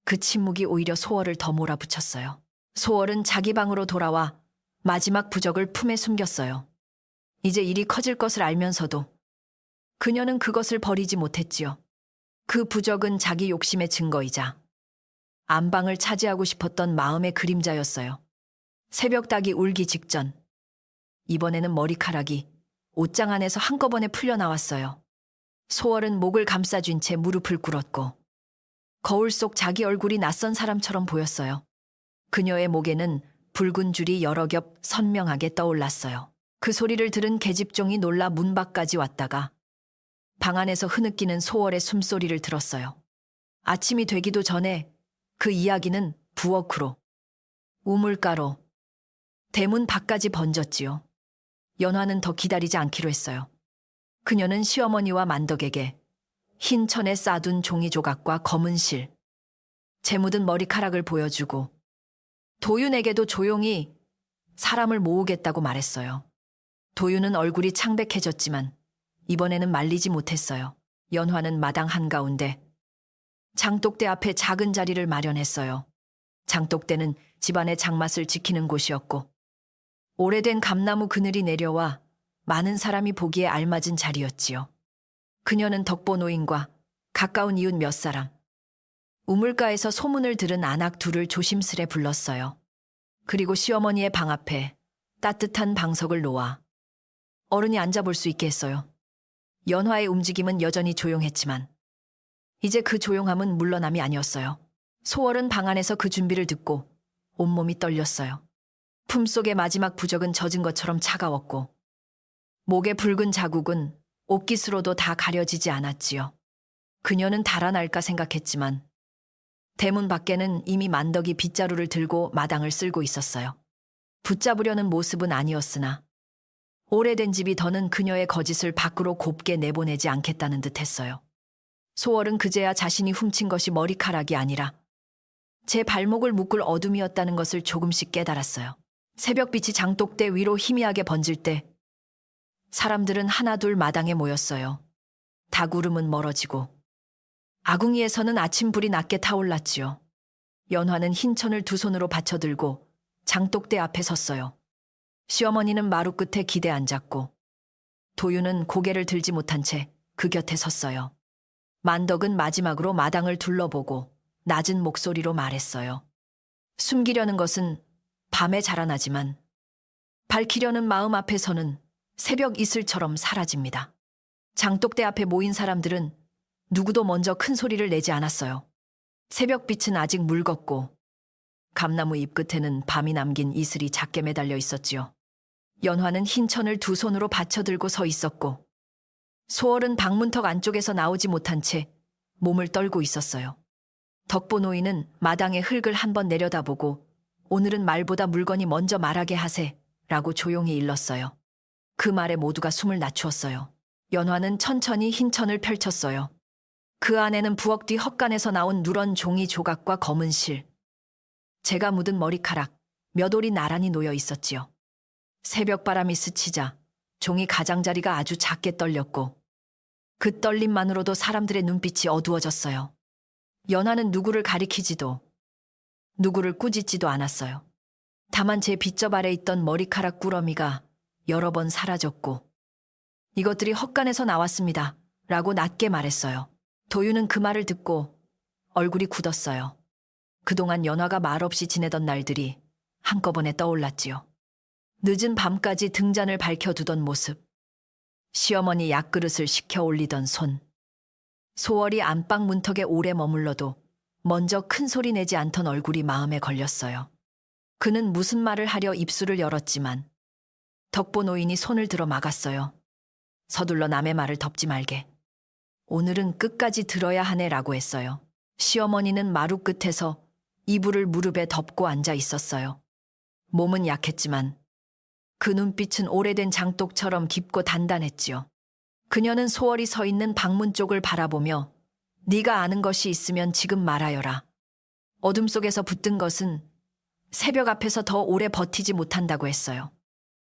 그 침묵이 오히려 소월을 더 몰아붙였어요. 소월은 자기 방으로 돌아와 마지막 부적을 품에 숨겼어요. 이제 일이 커질 것을 알면서도 그녀는 그것을 버리지 못했지요. 그 부적은 자기 욕심의 증거이자 안방을 차지하고 싶었던 마음의 그림자였어요. 새벽닭이 울기 직전 이번에는 머리카락이 옷장 안에서 한꺼번에 풀려나왔어요. 소월은 목을 감싸쥔 채 무릎을 꿇었고 거울 속 자기 얼굴이 낯선 사람처럼 보였어요. 그녀의 목에는 붉은 줄이 여러 겹 선명하게 떠올랐어요. 그 소리를 들은 계집종이 놀라 문 밖까지 왔다가 방 안에서 흐느끼는 소월의 숨소리를 들었어요. 아침이 되기도 전에 그 이야기는 부엌으로, 우물가로, 대문 밖까지 번졌지요. 연화는 더 기다리지 않기로 했어요. 그녀는 시어머니와 만덕에게 흰 천에 싸둔 종이 조각과 검은 실, 재 묻은 머리카락을 보여주고 도윤에게도 조용히 사람을 모으겠다고 말했어요. 도윤은 얼굴이 창백해졌지만 이번에는 말리지 못했어요. 연화는 마당 한가운데 장독대 앞에 작은 자리를 마련했어요. 장독대는 집안의 장맛을 지키는 곳이었고 오래된 감나무 그늘이 내려와 많은 사람이 보기에 알맞은 자리였지요. 그녀는 덕보 노인과 가까운 이웃 몇 사람, 우물가에서 소문을 들은 안악 둘을 조심스레 불렀어요. 그리고 시어머니의 방 앞에 따뜻한 방석을 놓아 어른이 앉아볼 수 있게 했어요. 연화의 움직임은 여전히 조용했지만 이제 그 조용함은 물러남이 아니었어요. 소월은 방 안에서 그 준비를 듣고 온몸이 떨렸어요. 품속의 마지막 부적은 젖은 것처럼 차가웠고 목의 붉은 자국은 옷깃으로도 다 가려지지 않았지요. 그녀는 달아날까 생각했지만 대문 밖에는 이미 만덕이 빗자루를 들고 마당을 쓸고 있었어요. 붙잡으려는 모습은 아니었으나 오래된 집이 더는 그녀의 거짓을 밖으로 곱게 내보내지 않겠다는 듯 했어요. 소월은 그제야 자신이 훔친 것이 머리카락이 아니라 제 발목을 묶을 어둠이었다는 것을 조금씩 깨달았어요. 새벽빛이 장독대 위로 희미하게 번질 때 사람들은 하나둘 마당에 모였어요. 닭울음은 멀어지고 아궁이에서는 아침불이 낮게 타올랐지요. 연화는 흰 천을 두 손으로 받쳐들고 장독대 앞에 섰어요. 시어머니는 마루 끝에 기대 앉았고 도윤은 고개를 들지 못한 채 그 곁에 섰어요. 만덕은 마지막으로 마당을 둘러보고 낮은 목소리로 말했어요. 숨기려는 것은 밤에 자라나지만 밝히려는 마음 앞에서는 새벽 이슬처럼 사라집니다. 장독대 앞에 모인 사람들은 누구도 먼저 큰 소리를 내지 않았어요. 새벽빛은 아직 묽었고 감나무 잎 끝에는 밤이 남긴 이슬이 작게 매달려 있었지요. 연화는 흰 천을 두 손으로 받쳐들고 서 있었고 소월은 방문턱 안쪽에서 나오지 못한 채 몸을 떨고 있었어요. 덕보 노인은 마당의 흙을 한번 내려다보고 오늘은 말보다 물건이 먼저 말하게 하세 라고 조용히 일렀어요. 그 말에 모두가 숨을 낮추었어요. 연화는 천천히 흰 천을 펼쳤어요. 그 안에는 부엌 뒤 헛간에서 나온 누런 종이 조각과 검은 실, 재가 묻은 머리카락, 몇 올이 나란히 놓여 있었지요. 새벽 바람이 스치자 종이 가장자리가 아주 작게 떨렸고 그 떨림만으로도 사람들의 눈빛이 어두워졌어요. 연화는 누구를 가리키지도 누구를 꾸짖지도 않았어요. 다만 제 빗접 아래 있던 머리카락 꾸러미가 여러 번 사라졌고 이것들이 헛간에서 나왔습니다 라고 낮게 말했어요. 도윤은 그 말을 듣고 얼굴이 굳었어요. 그동안 연화가 말없이 지내던 날들이 한꺼번에 떠올랐지요. 늦은 밤까지 등잔을 밝혀두던 모습, 시어머니 약그릇을 식혀 올리던 손, 소월이 안방 문턱에 오래 머물러도 먼저 큰 소리 내지 않던 얼굴이 마음에 걸렸어요. 그는 무슨 말을 하려 입술을 열었지만 덕보 노인이 손을 들어 막았어요. 서둘러 남의 말을 덮지 말게. 오늘은 끝까지 들어야 하네라고 했어요. 시어머니는 마루 끝에서 이불을 무릎에 덮고 앉아 있었어요. 몸은 약했지만 그 눈빛은 오래된 장독처럼 깊고 단단했지요. 그녀는 소월이 서 있는 방문 쪽을 바라보며 네가 아는 것이 있으면 지금 말하여라. 어둠 속에서 붙든 것은 새벽 앞에서 더 오래 버티지 못한다고 했어요.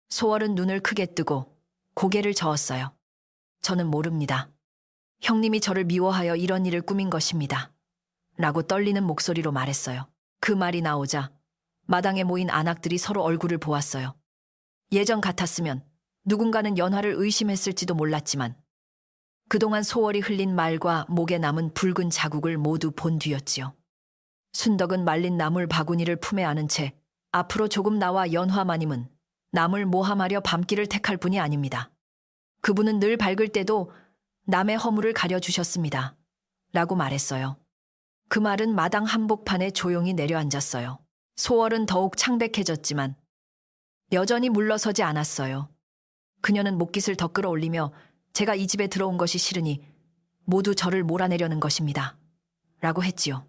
소월은 눈을 크게 뜨고 고개를 저었어요. 저는 모릅니다. 형님이 저를 미워하여 이런 일을 꾸민 것입니다. 라고 떨리는 목소리로 말했어요. 그 말이 나오자 마당에 모인 안악들이 서로 얼굴을 보았어요. 예전 같았으면 누군가는 연화를 의심했을지도 몰랐지만 그동안 소월이 흘린 말과 목에 남은 붉은 자국을 모두 본 뒤였지요. 순덕은 말린 나물 바구니를 품에 안은 채 앞으로 조금 나와 연화 마님은 남을 모함하려 밤길을 택할 분이 아닙니다. 그분은 늘 밝을 때도 남의 허물을 가려주셨습니다. 라고 말했어요. 그 말은 마당 한복판에 조용히 내려앉았어요. 소월은 더욱 창백해졌지만 여전히 물러서지 않았어요. 그녀는 목깃을 더 끌어올리며 제가 이 집에 들어온 것이 싫으니 모두 저를 몰아내려는 것입니다. 라고 했지요.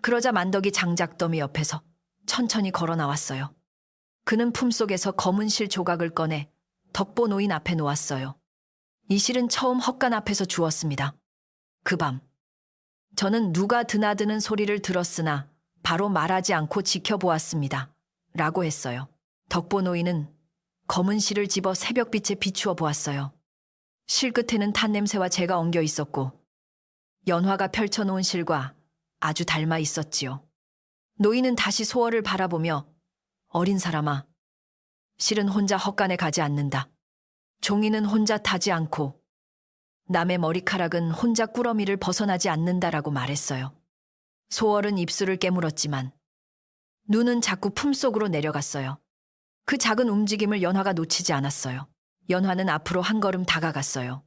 그러자 만덕이 장작더미 옆에서 천천히 걸어 나왔어요. 그는 품속에서 검은 실 조각을 꺼내 덕보 노인 앞에 놓았어요. 이 실은 처음 헛간 앞에서 주었습니다. 그 밤 저는 누가 드나드는 소리를 들었으나 바로 말하지 않고 지켜보았습니다. 라고 했어요. 덕보 노인은 검은 실을 집어 새벽빛에 비추어 보았어요. 실 끝에는 탄 냄새와 재가 엉겨 있었고 연화가 펼쳐놓은 실과 아주 닮아 있었지요. 노인은 다시 소월을 바라보며 어린 사람아, 실은 혼자 헛간에 가지 않는다. 종이는 혼자 타지 않고 남의 머리카락은 혼자 꾸러미를 벗어나지 않는다라고 말했어요. 소월은 입술을 깨물었지만 눈은 자꾸 품속으로 내려갔어요. 그 작은 움직임을 연화가 놓치지 않았어요. 연화는 앞으로 한 걸음 다가갔어요.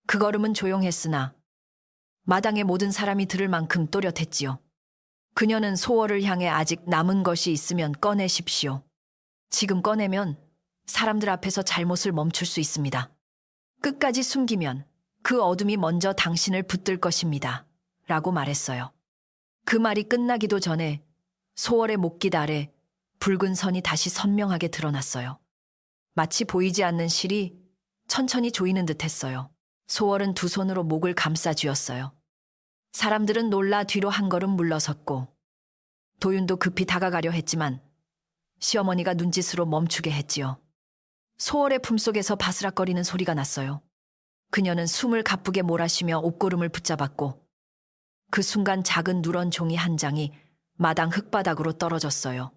그 걸음은 조용했으나 마당의 모든 사람이 들을 만큼 또렷했지요. 그녀는 소월을 향해 아직 남은 것이 있으면 꺼내십시오. 지금 꺼내면 사람들 앞에서 잘못을 멈출 수 있습니다. 끝까지 숨기면 그 어둠이 먼저 당신을 붙들 것입니다. 라고 말했어요. 그 말이 끝나기도 전에 소월의 목깃 아래 붉은 선이 다시 선명하게 드러났어요. 마치 보이지 않는 실이 천천히 조이는 듯했어요. 소월은 두 손으로 목을 감싸 쥐었어요. 사람들은 놀라 뒤로 한 걸음 물러섰고 도윤도 급히 다가가려 했지만 시어머니가 눈짓으로 멈추게 했지요. 소월의 품속에서 바스락거리는 소리가 났어요. 그녀는 숨을 가쁘게 몰아쉬며 옷고름을 붙잡았고 그 순간 작은 누런 종이 한 장이 마당 흙바닥으로 떨어졌어요.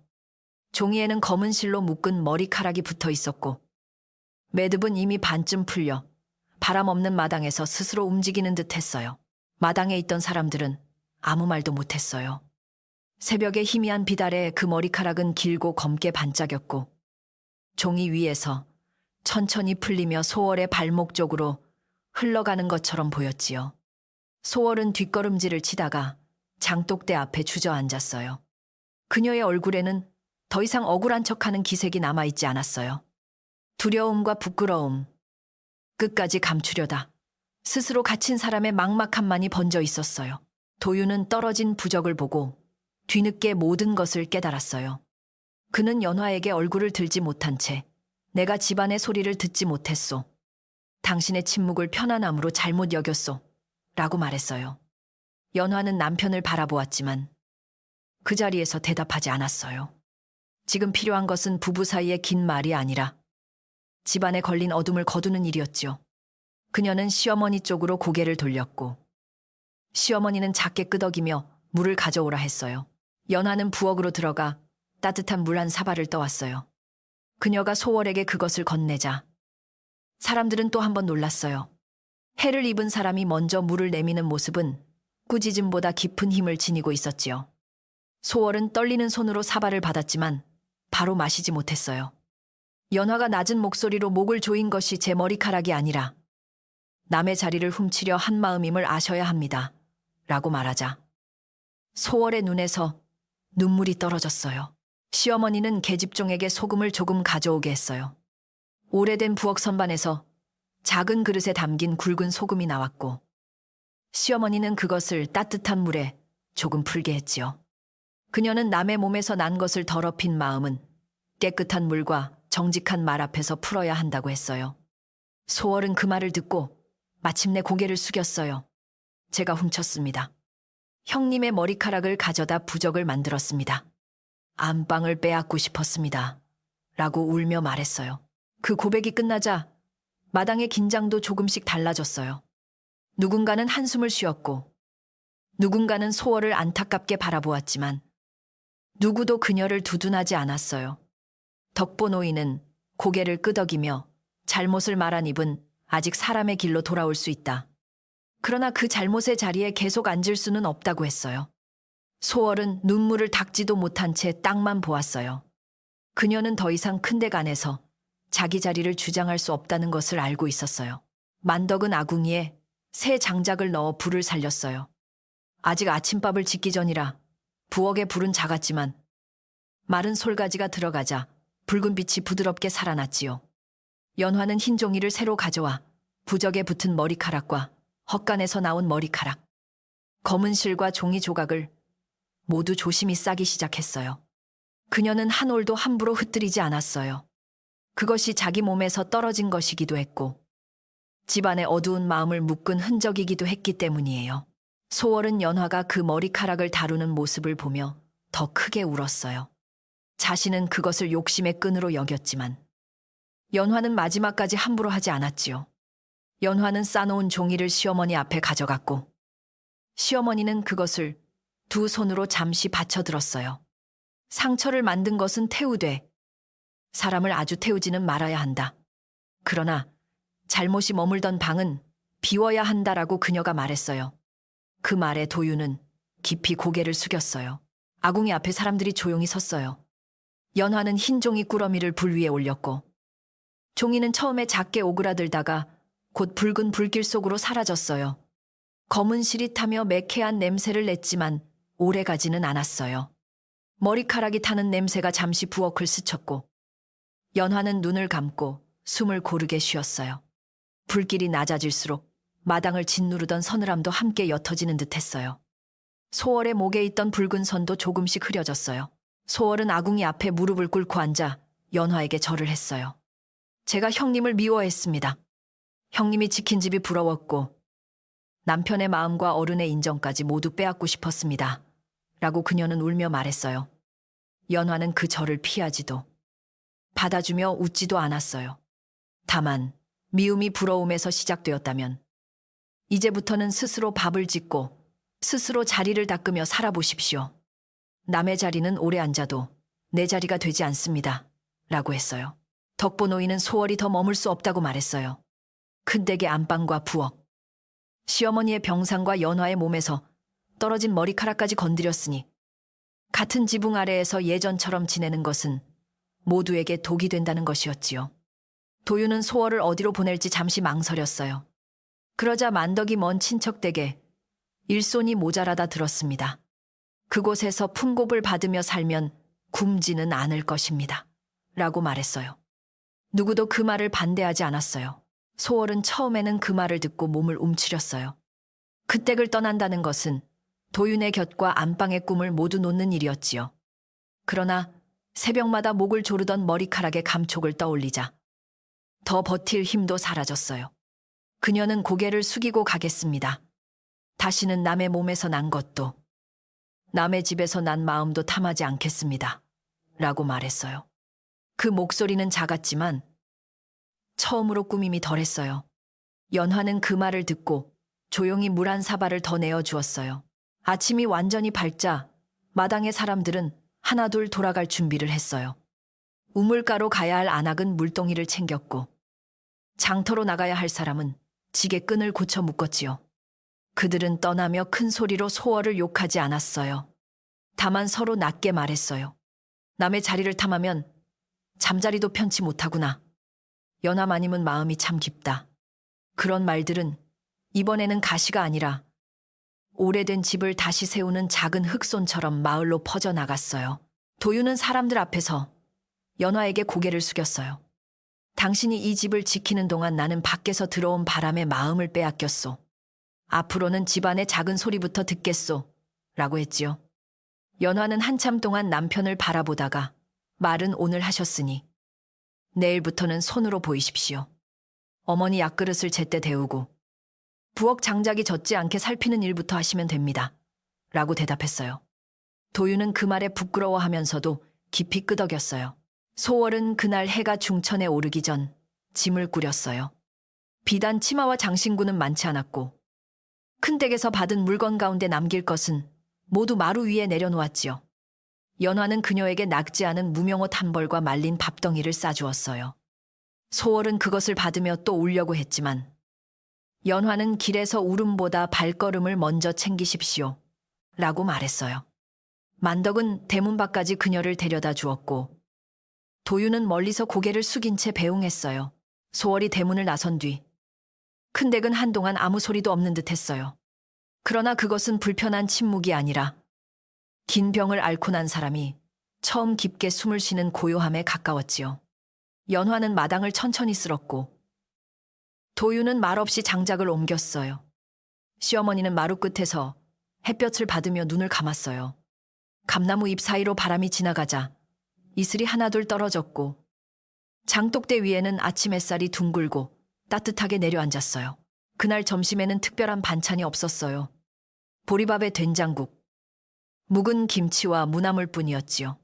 종이에는 검은 실로 묶은 머리카락이 붙어 있었고 매듭은 이미 반쯤 풀려 바람 없는 마당에서 스스로 움직이는 듯 했어요. 마당에 있던 사람들은 아무 말도 못했어요. 새벽의 희미한 빛 아래 그 머리카락은 길고 검게 반짝였고 종이 위에서 천천히 풀리며 소월의 발목 쪽으로 흘러가는 것처럼 보였지요. 소월은 뒷걸음질을 치다가 장독대 앞에 주저앉았어요. 그녀의 얼굴에는 더 이상 억울한 척하는 기색이 남아있지 않았어요. 두려움과 부끄러움, 끝까지 감추려다 스스로 갇힌 사람의 막막함만이 번져 있었어요. 도윤은 떨어진 부적을 보고 뒤늦게 모든 것을 깨달았어요. 그는 연화에게 얼굴을 들지 못한 채 내가 집안의 소리를 듣지 못했소. 당신의 침묵을 편안함으로 잘못 여겼소. 라고 말했어요. 연화는 남편을 바라보았지만 그 자리에서 대답하지 않았어요. 지금 필요한 것은 부부 사이의 긴 말이 아니라 집안에 걸린 어둠을 거두는 일이었지요. 그녀는 시어머니 쪽으로 고개를 돌렸고 시어머니는 작게 끄덕이며 물을 가져오라 했어요. 연화는 부엌으로 들어가 따뜻한 물 한 사발을 떠왔어요. 그녀가 소월에게 그것을 건네자 사람들은 또 한 번 놀랐어요. 해를 입은 사람이 먼저 물을 내미는 모습은 꾸짖음보다 깊은 힘을 지니고 있었지요. 소월은 떨리는 손으로 사발을 받았지만 바로 마시지 못했어요. 연화가 낮은 목소리로 목을 조인 것이 제 머리카락이 아니라 남의 자리를 훔치려 한 마음임을 아셔야 합니다. 라고 말하자 소월의 눈에서 눈물이 떨어졌어요. 시어머니는 계집종에게 소금을 조금 가져오게 했어요. 오래된 부엌 선반에서 작은 그릇에 담긴 굵은 소금이 나왔고 시어머니는 그것을 따뜻한 물에 조금 풀게 했지요. 그녀는 남의 몸에서 난 것을 더럽힌 마음은 깨끗한 물과 정직한 말 앞에서 풀어야 한다고 했어요. 소월은 그 말을 듣고 마침내 고개를 숙였어요. 제가 훔쳤습니다. 형님의 머리카락을 가져다 부적을 만들었습니다. 안방을 빼앗고 싶었습니다. 라고 울며 말했어요. 그 고백이 끝나자 마당의 긴장도 조금씩 달라졌어요. 누군가는 한숨을 쉬었고 누군가는 소월을 안타깝게 바라보았지만 누구도 그녀를 두둔하지 않았어요. 덕보 노인은 고개를 끄덕이며 잘못을 말한 입은 아직 사람의 길로 돌아올 수 있다. 그러나 그 잘못의 자리에 계속 앉을 수는 없다고 했어요. 소월은 눈물을 닦지도 못한 채 땅만 보았어요. 그녀는 더 이상 큰댁 안에서 자기 자리를 주장할 수 없다는 것을 알고 있었어요. 만덕은 아궁이에 새 장작을 넣어 불을 살렸어요. 아직 아침밥을 짓기 전이라 부엌의 불은 작았지만 마른 솔가지가 들어가자 붉은 빛이 부드럽게 살아났지요. 연화는 흰 종이를 새로 가져와 부적에 붙은 머리카락과 헛간에서 나온 머리카락, 검은 실과 종이 조각을 모두 조심히 싸기 시작했어요. 그녀는 한 올도 함부로 흩뜨리지 않았어요. 그것이 자기 몸에서 떨어진 것이기도 했고 집안의 어두운 마음을 묶은 흔적이기도 했기 때문이에요. 소월은 연화가 그 머리카락을 다루는 모습을 보며 더 크게 울었어요. 자신은 그것을 욕심의 끈으로 여겼지만 연화는 마지막까지 함부로 하지 않았지요. 연화는 싸놓은 종이를 시어머니 앞에 가져갔고 시어머니는 그것을 두 손으로 잠시 받쳐들었어요. 상처를 만든 것은 태우되 사람을 아주 태우지는 말아야 한다. 그러나 잘못이 머물던 방은 비워야 한다라고 그녀가 말했어요. 그 말에 도윤은 깊이 고개를 숙였어요. 아궁이 앞에 사람들이 조용히 섰어요. 연화는 흰 종이 꾸러미를 불 위에 올렸고 종이는 처음에 작게 오그라들다가 곧 붉은 불길 속으로 사라졌어요. 검은 실이 타며 매캐한 냄새를 냈지만 오래가지는 않았어요. 머리카락이 타는 냄새가 잠시 부엌을 스쳤고 연화는 눈을 감고 숨을 고르게 쉬었어요. 불길이 낮아질수록 마당을 짓누르던 서늘함도 함께 옅어지는 듯했어요. 소월의 목에 있던 붉은 선도 조금씩 흐려졌어요. 소월은 아궁이 앞에 무릎을 꿇고 앉아 연화에게 절을 했어요. 제가 형님을 미워했습니다. 형님이 지킨 집이 부러웠고 남편의 마음과 어른의 인정까지 모두 빼앗고 싶었습니다. 라고 그녀는 울며 말했어요. 연화는 그 절을 피하지도 받아주며 웃지도 않았어요. 다만 미움이 부러움에서 시작되었다면 이제부터는 스스로 밥을 짓고 스스로 자리를 닦으며 살아보십시오. 남의 자리는 오래 앉아도 내 자리가 되지 않습니다. 라고 했어요. 덕보 노인은 소월이 더 머물 수 없다고 말했어요. 큰댁의 안방과 부엌, 시어머니의 병상과 연화의 몸에서 떨어진 머리카락까지 건드렸으니 같은 지붕 아래에서 예전처럼 지내는 것은 모두에게 독이 된다는 것이었지요. 도윤은 소월을 어디로 보낼지 잠시 망설였어요. 그러자 만덕이 먼 친척댁에 일손이 모자라다 들었습니다. 그곳에서 품곱을 받으며 살면 굶지는 않을 것입니다. 라고 말했어요. 누구도 그 말을 반대하지 않았어요. 소월은 처음에는 그 말을 듣고 몸을 움츠렸어요. 그 댁을 떠난다는 것은 도윤의 곁과 안방의 꿈을 모두 놓는 일이었지요. 그러나 새벽마다 목을 조르던 머리카락의 감촉을 떠올리자 더 버틸 힘도 사라졌어요. 그녀는 고개를 숙이고 가겠습니다. 다시는 남의 몸에서 난 것도 남의 집에서 난 마음도 탐하지 않겠습니다. 라고 말했어요. 그 목소리는 작았지만 처음으로 꾸밈이 덜했어요. 연화는 그 말을 듣고 조용히 물 한 사발을 더 내어주었어요. 아침이 완전히 밝자 마당의 사람들은 하나둘 돌아갈 준비를 했어요. 우물가로 가야 할 안악은 물동이를 챙겼고 장터로 나가야 할 사람은 지게끈을 고쳐 묶었지요. 그들은 떠나며 큰 소리로 소월을 욕하지 않았어요. 다만 서로 낮게 말했어요. 남의 자리를 탐하면 잠자리도 편치 못하구나. 연하마님은 마음이 참 깊다. 그런 말들은 이번에는 가시가 아니라 오래된 집을 다시 세우는 작은 흙손처럼 마을로 퍼져나갔어요. 도윤은 사람들 앞에서 연화에게 고개를 숙였어요. 당신이 이 집을 지키는 동안 나는 밖에서 들어온 바람에 마음을 빼앗겼소. 앞으로는 집안의 작은 소리부터 듣겠소. 라고 했지요. 연화는 한참 동안 남편을 바라보다가 말은 오늘 하셨으니 내일부터는 손으로 보이십시오. 어머니 약그릇을 제때 데우고 부엌 장작이 젖지 않게 살피는 일부터 하시면 됩니다. 라고 대답했어요. 도윤은 그 말에 부끄러워하면서도 깊이 끄덕였어요. 소월은 그날 해가 중천에 오르기 전 짐을 꾸렸어요. 비단 치마와 장신구는 많지 않았고 큰댁에서 받은 물건 가운데 남길 것은 모두 마루 위에 내려놓았지요. 연화는 그녀에게 낡지 않은 무명옷 한 벌과 말린 밥덩이를 싸주었어요. 소월은 그것을 받으며 또 울려고 했지만 연화는 길에서 울음보다 발걸음을 먼저 챙기십시오. 라고 말했어요. 만덕은 대문 밖까지 그녀를 데려다 주었고 도윤은 멀리서 고개를 숙인 채 배웅했어요. 소월이 대문을 나선 뒤 큰댁은 한동안 아무 소리도 없는 듯 했어요. 그러나 그것은 불편한 침묵이 아니라 긴 병을 앓고 난 사람이 처음 깊게 숨을 쉬는 고요함에 가까웠지요. 연화는 마당을 천천히 쓸었고 도윤은 말없이 장작을 옮겼어요. 시어머니는 마루 끝에서 햇볕을 받으며 눈을 감았어요. 감나무 잎 사이로 바람이 지나가자 이슬이 하나둘 떨어졌고 장독대 위에는 아침 햇살이 둥글고 따뜻하게 내려앉았어요. 그날 점심에는 특별한 반찬이 없었어요. 보리밥에 된장국, 묵은 김치와 무나물뿐이었지요.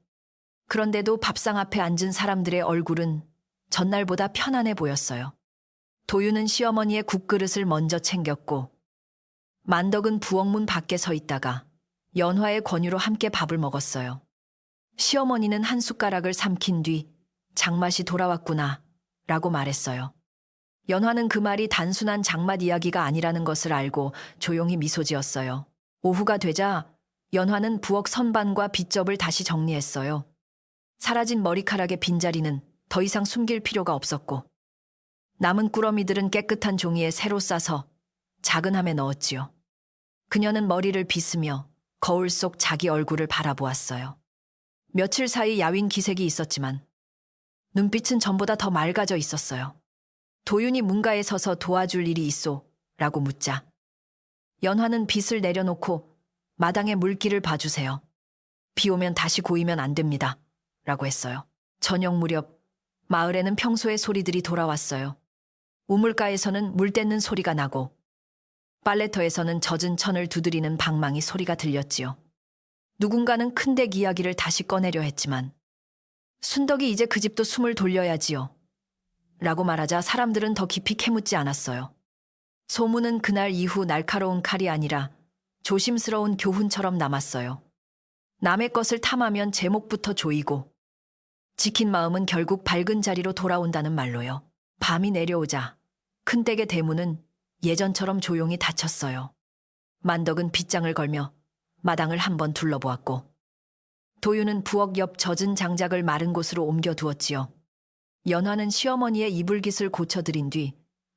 그런데도 밥상 앞에 앉은 사람들의 얼굴은 전날보다 편안해 보였어요. 도윤은 시어머니의 국그릇을 먼저 챙겼고 만덕은 부엌문 밖에 서 있다가 연화의 권유로 함께 밥을 먹었어요. 시어머니는 한 숟가락을 삼킨 뒤 장맛이 돌아왔구나 라고 말했어요. 연화는 그 말이 단순한 장맛 이야기가 아니라는 것을 알고 조용히 미소 지었어요. 오후가 되자 연화는 부엌 선반과 빗접을 다시 정리했어요. 사라진 머리카락의 빈자리는 더 이상 숨길 필요가 없었고 남은 꾸러미들은 깨끗한 종이에 새로 싸서 작은 함에 넣었지요. 그녀는 머리를 빗으며 거울 속 자기 얼굴을 바라보았어요. 며칠 사이 야윈 기색이 있었지만 눈빛은 전보다 더 맑아져 있었어요. 도윤이 문가에 서서 도와줄 일이 있소? 라고 묻자 연화는 빗을 내려놓고 마당에 물길을 봐주세요. 비 오면 다시 고이면 안 됩니다. 라고 했어요. 저녁 무렵 마을에는 평소의 소리들이 돌아왔어요. 우물가에서는 물 떼는 소리가 나고 빨래터에서는 젖은 천을 두드리는 방망이 소리가 들렸지요. 누군가는 큰댁 이야기를 다시 꺼내려 했지만 순덕이 이제 그 집도 숨을 돌려야지요. 라고 말하자 사람들은 더 깊이 캐묻지 않았어요. 소문은 그날 이후 날카로운 칼이 아니라 조심스러운 교훈처럼 남았어요. 남의 것을 탐하면 제목부터 조이고 지킨 마음은 결국 밝은 자리로 돌아온다는 말로요. 밤이 내려오자 큰댁의 대문은 예전처럼 조용히 닫혔어요. 만덕은 빗장을 걸며 마당을 한번 둘러보았고 도윤은 부엌 옆 젖은 장작을 마른 곳으로 옮겨두었지요. 연화는 시어머니의 이불깃을 고쳐드린 뒤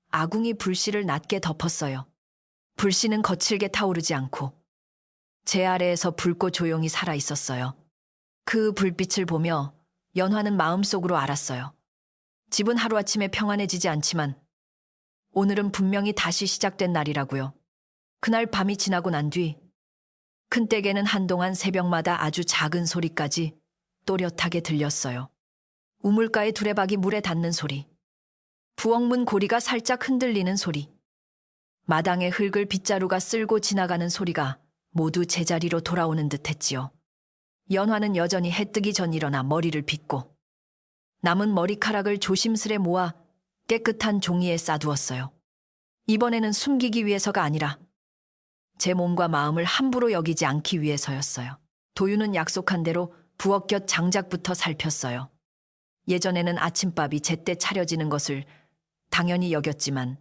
아궁이 불씨를 낮게 덮었어요. 불씨는 거칠게 타오르지 않고 제 아래에서 붉고 조용히 살아 있었어요. 그 불빛을 보며 연화는 마음속으로 알았어요. 집은 하루아침에 평안해지지 않지만 오늘은 분명히 다시 시작된 날이라고요. 그날 밤이 지나고 난 뒤 큰댁에는 한동안 새벽마다 아주 작은 소리까지 또렷하게 들렸어요. 우물가의 두레박이 물에 닿는 소리, 부엌문 고리가 살짝 흔들리는 소리, 마당의 흙을 빗자루가 쓸고 지나가는 소리가 모두 제자리로 돌아오는 듯 했지요. 연화는 여전히 해 뜨기 전 일어나 머리를 빗고 남은 머리카락을 조심스레 모아 깨끗한 종이에 싸두었어요. 이번에는 숨기기 위해서가 아니라 제 몸과 마음을 함부로 여기지 않기 위해서였어요. 도윤은 약속한 대로 부엌 곁 장작부터 살폈어요. 예전에는 아침밥이 제때 차려지는 것을 당연히 여겼지만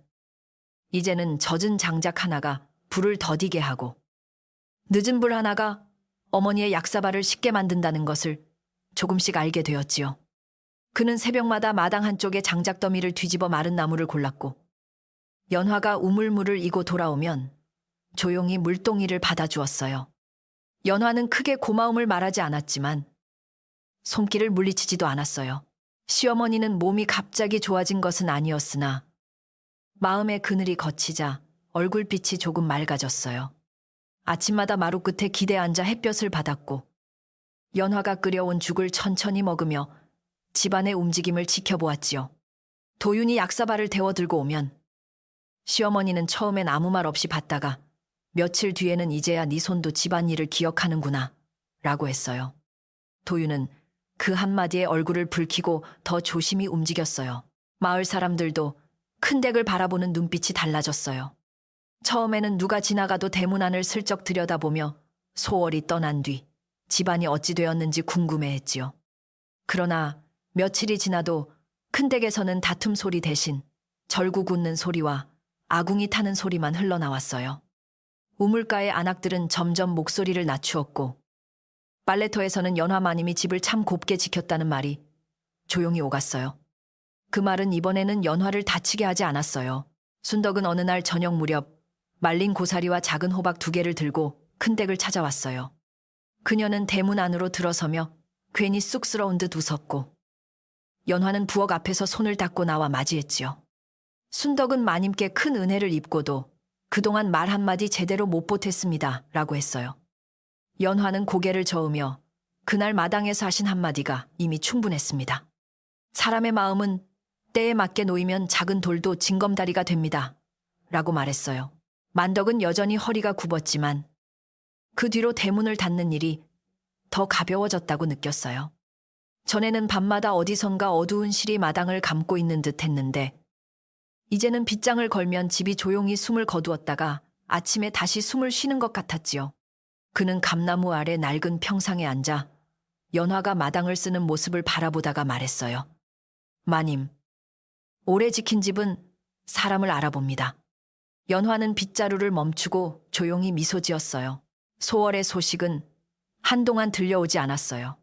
이제는 젖은 장작 하나가 불을 더디게 하고 늦은 불 하나가 어머니의 약사발을 식게 만든다는 것을 조금씩 알게 되었지요. 그는 새벽마다 마당 한쪽에 장작더미를 뒤집어 마른 나무를 골랐고 연화가 우물물을 이고 돌아오면 조용히 물동이를 받아주었어요. 연화는 크게 고마움을 말하지 않았지만 손길을 물리치지도 않았어요. 시어머니는 몸이 갑자기 좋아진 것은 아니었으나 마음의 그늘이 걷히자 얼굴빛이 조금 맑아졌어요. 아침마다 마루 끝에 기대 앉아 햇볕을 받았고 연화가 끓여온 죽을 천천히 먹으며 집안의 움직임을 지켜보았지요. 도윤이 약사발을 데워들고 오면 시어머니는 처음엔 아무 말 없이 봤다가 며칠 뒤에는 이제야 네 손도 집안일을 기억하는구나 라고 했어요. 도윤은 그 한마디에 얼굴을 붉히고 더 조심히 움직였어요. 마을 사람들도 큰댁을 바라보는 눈빛이 달라졌어요. 처음에는 누가 지나가도 대문 안을 슬쩍 들여다보며 소월이 떠난 뒤 집안이 어찌 되었는지 궁금해했지요. 그러나 며칠이 지나도 큰댁에서는 다툼 소리 대신 절구 굽는 소리와 아궁이 타는 소리만 흘러나왔어요. 우물가의 안악들은 점점 목소리를 낮추었고 빨래터에서는 연화마님이 집을 참 곱게 지켰다는 말이 조용히 오갔어요. 그 말은 이번에는 연화를 다치게 하지 않았어요. 순덕은 어느 날 저녁 무렵 말린 고사리와 작은 호박 2개를 들고 큰댁을 찾아왔어요. 그녀는 대문 안으로 들어서며 괜히 쑥스러운 듯 웃었고 연화는 부엌 앞에서 손을 닦고 나와 맞이했지요. 순덕은 마님께 큰 은혜를 입고도 그동안 말 한마디 제대로 못 보탰습니다 라고 했어요. 연화는 고개를 저으며 그날 마당에서 하신 한마디가 이미 충분했습니다. 사람의 마음은 때에 맞게 놓이면 작은 돌도 징검다리가 됩니다 라고 말했어요. 만덕은 여전히 허리가 굽었지만 그 뒤로 대문을 닫는 일이 더 가벼워졌다고 느꼈어요. 전에는 밤마다 어디선가 어두운 실이 마당을 감고 있는 듯 했는데 이제는 빗장을 걸면 집이 조용히 숨을 거두었다가 아침에 다시 숨을 쉬는 것 같았지요. 그는 감나무 아래 낡은 평상에 앉아 연화가 마당을 쓰는 모습을 바라보다가 말했어요. 마님, 오래 지킨 집은 사람을 알아봅니다. 연화는 빗자루를 멈추고 조용히 미소 지었어요. 소월의 소식은 한동안 들려오지 않았어요.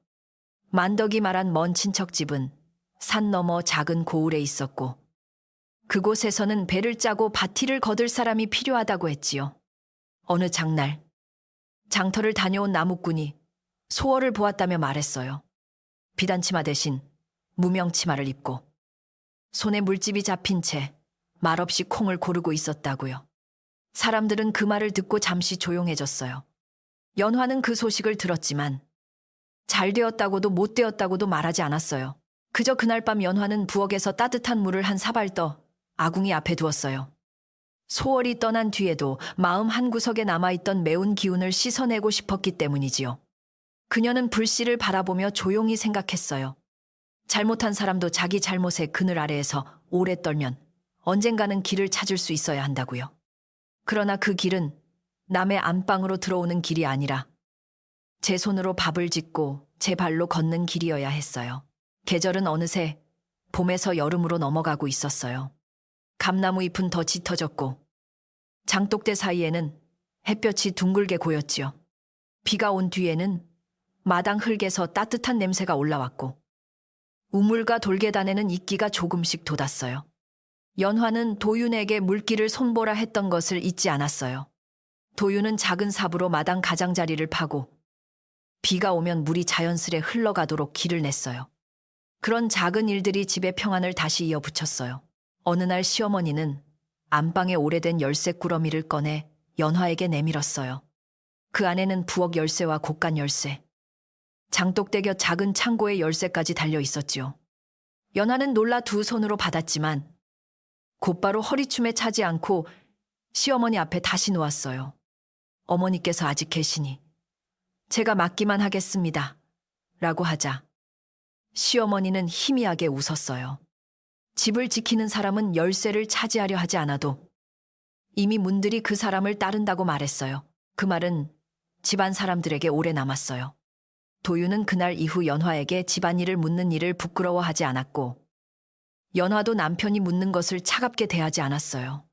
만덕이 말한 먼 친척 집은 산 너머 작은 고을에 있었고 그곳에서는 배를 짜고 바티를 거둘 사람이 필요하다고 했지요. 어느 장날 장터를 다녀온 나무꾼이 소월을 보았다며 말했어요. 비단치마 대신 무명치마를 입고 손에 물집이 잡힌 채 말없이 콩을 고르고 있었다고요. 사람들은 그 말을 듣고 잠시 조용해졌어요. 연화는 그 소식을 들었지만 잘 되었다고도 못 되었다고도 말하지 않았어요. 그저 그날 밤 연화는 부엌에서 따뜻한 물을 한 사발 떠 아궁이 앞에 두었어요. 소월이 떠난 뒤에도 마음 한구석에 남아있던 매운 기운을 씻어내고 싶었기 때문이지요. 그녀는 불씨를 바라보며 조용히 생각했어요. 잘못한 사람도 자기 잘못의 그늘 아래에서 오래 떨면 언젠가는 길을 찾을 수 있어야 한다고요. 그러나 그 길은 남의 안방으로 들어오는 길이 아니라 제 손으로 밥을 짓고 제 발로 걷는 길이어야 했어요. 계절은 어느새 봄에서 여름으로 넘어가고 있었어요. 감나무 잎은 더 짙어졌고 장독대 사이에는 햇볕이 둥글게 고였지요. 비가 온 뒤에는 마당 흙에서 따뜻한 냄새가 올라왔고 우물과 돌계단에는 이끼가 조금씩 돋았어요. 연화는 도윤에게 물기를 손보라 했던 것을 잊지 않았어요. 도윤은 작은 삽으로 마당 가장자리를 파고 비가 오면 물이 자연스레 흘러가도록 길을 냈어요. 그런 작은 일들이 집의 평안을 다시 이어붙였어요. 어느 날 시어머니는 안방에 오래된 열쇠 꾸러미를 꺼내 연화에게 내밀었어요. 그 안에는 부엌 열쇠와 곳간 열쇠, 장독대 곁 작은 창고의 열쇠까지 달려 있었지요. 연화는 놀라 두 손으로 받았지만 곧바로 허리춤에 차지 않고 시어머니 앞에 다시 놓았어요. 어머니께서 아직 계시니 제가 맡기만 하겠습니다. 라고 하자 시어머니는 희미하게 웃었어요. 집을 지키는 사람은 열쇠를 차지하려 하지 않아도 이미 문들이 그 사람을 따른다고 말했어요. 그 말은 집안 사람들에게 오래 남았어요. 도윤은 그날 이후 연화에게 집안일을 묻는 일을 부끄러워하지 않았고 연화도 남편이 묻는 것을 차갑게 대하지 않았어요.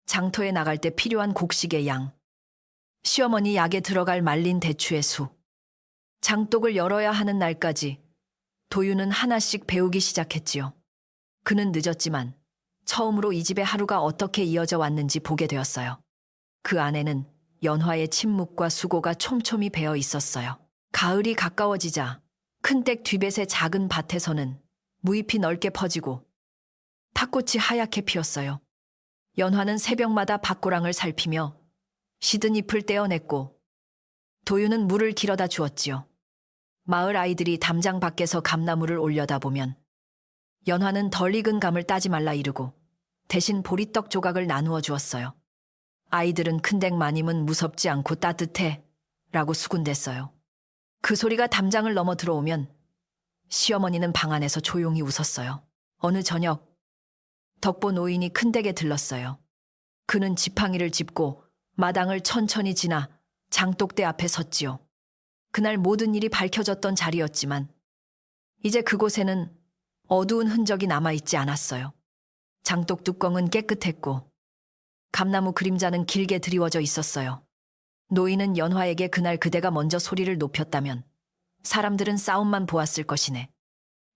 장터에 나갈 때 필요한 곡식의 양, 시어머니 약에 들어갈 말린 대추의 수, 장독을 열어야 하는 날까지 도윤은 하나씩 배우기 시작했지요. 그는 늦었지만 처음으로 이 집의 하루가 어떻게 이어져 왔는지 보게 되었어요. 그 안에는 연화의 침묵과 수고가 촘촘히 배어 있었어요. 가을이 가까워지자 큰댁 뒷뱃의 작은 밭에서는 무잎이 넓게 퍼지고 팥꽃이 하얗게 피었어요. 연화는 새벽마다 밭고랑을 살피며 시든 잎을 떼어냈고 도윤은 물을 길어다 주었지요. 마을 아이들이 담장 밖에서 감나무를 올려다보면 연화는 덜 익은 감을 따지 말라 이르고 대신 보리떡 조각을 나누어 주었어요. 아이들은 큰댁 마님은 무섭지 않고 따뜻해 라고 수군댔어요. 그 소리가 담장을 넘어 들어오면 시어머니는 방 안에서 조용히 웃었어요. 어느 저녁 덕보 노인이 큰댁에 들렀어요. 그는 지팡이를 짚고 마당을 천천히 지나 장독대 앞에 섰지요. 그날 모든 일이 밝혀졌던 자리였지만 이제 그곳에는 어두운 흔적이 남아있지 않았어요. 장독 뚜껑은 깨끗했고 감나무 그림자는 길게 드리워져 있었어요. 노인은 연화에게 그날 그대가 먼저 소리를 높였다면 사람들은 싸움만 보았을 것이네.